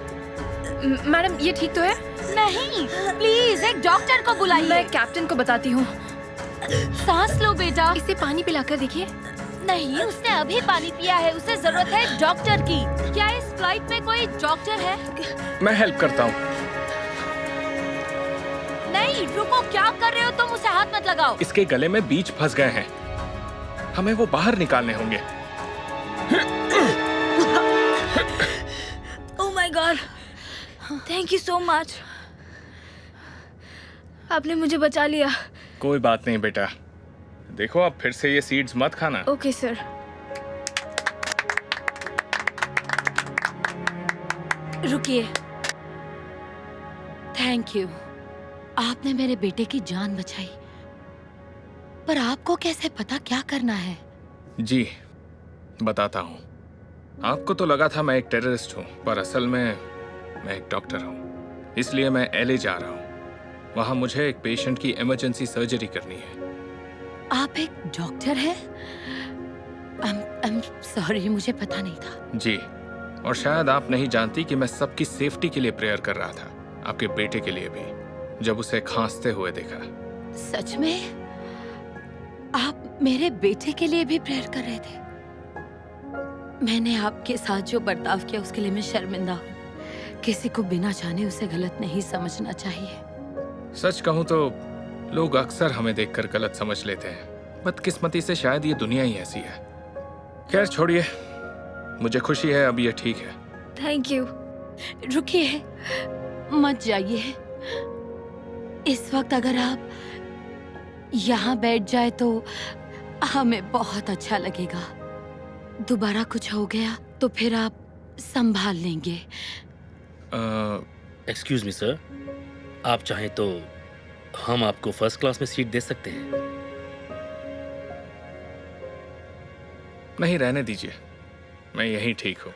Q: मैडम, ये ठीक तो है?
M: नहीं, प्लीज एक डॉक्टर को बुलाइए।
Q: मैं कैप्टन को बताती हूँ।
M: सांस लो बेटा।
Q: इसे पानी पिलाकर देखिए।
M: नहीं, उसने अभी पानी पिया है, उसे जरूरत है डॉक्टर की। क्या इस फ्लाइट में कोई डॉक्टर है?
D: मैं हेल्प करता हूँ।
M: नहीं रुको, क्या कर रहे हो तुम? उसे हाथ मत लगाओ।
D: इसके गले में बीज फंस गए हैं। हमें वो बाहर निकालने होंगे।
O: Oh my God, thank you so much, आपने मुझे बचा लिया।
D: कोई बात नहीं बेटा, देखो अब फिर से ये सीड्स मत खाना।
O: Okay sir.
M: रुकिए, थैंक यू, आपने मेरे बेटे की जान बचाई। पर आपको कैसे पता क्या करना है?
D: जी बताता हूँ। आपको तो लगा था मैं एक टेररिस्ट हूँ, पर असल में मैं एक डॉक्टर हूँ। इसलिए मैं LA जा रहा हूँ। वहाँ मुझे एक पेशेंट की इमरजेंसी सर्जरी करनी है।
M: आप एक डॉक्टर हैं? I'm sorry, मुझे पता नहीं था।
D: जी, और शायद आप नहीं जानती कि मैं सबकी सेफ्टी के लिए प्रेयर कर रहा था, आपके बेटे के लिए भी, जब उसे खांसते हुए देखा।
M: सच में? आप मेरे बेटे के लिए भी प्रेयर कर रहे थे? मैंने आपके साथ जो बर्ताव किया उसके लिए मैं शर्मिंदा हूँ। किसी को बिना जाने उसे गलत नहीं समझना चाहिए।
D: सच कहूँ तो लोग अक्सर हमें देखकर गलत समझ लेते हैं। बदकिस्मती से शायद ये दुनिया ही ऐसी है। खैर छोड़िए, मुझे खुशी है अब ये ठीक है।
O: Thank you.
M: रुकिए, मत जाइए। इस वक्त अगर आप यहाँ बैठ जाए तो हमें बहुत अच्छा लगेगा। दोबारा कुछ हो गया तो फिर आप संभाल लेंगे।
P: एक्सक्यूज मी सर, आप चाहें तो हम आपको फर्स्ट क्लास में सीट दे सकते हैं।
D: नहीं, रहने दीजिए, मैं यहीं ठीक हूँ।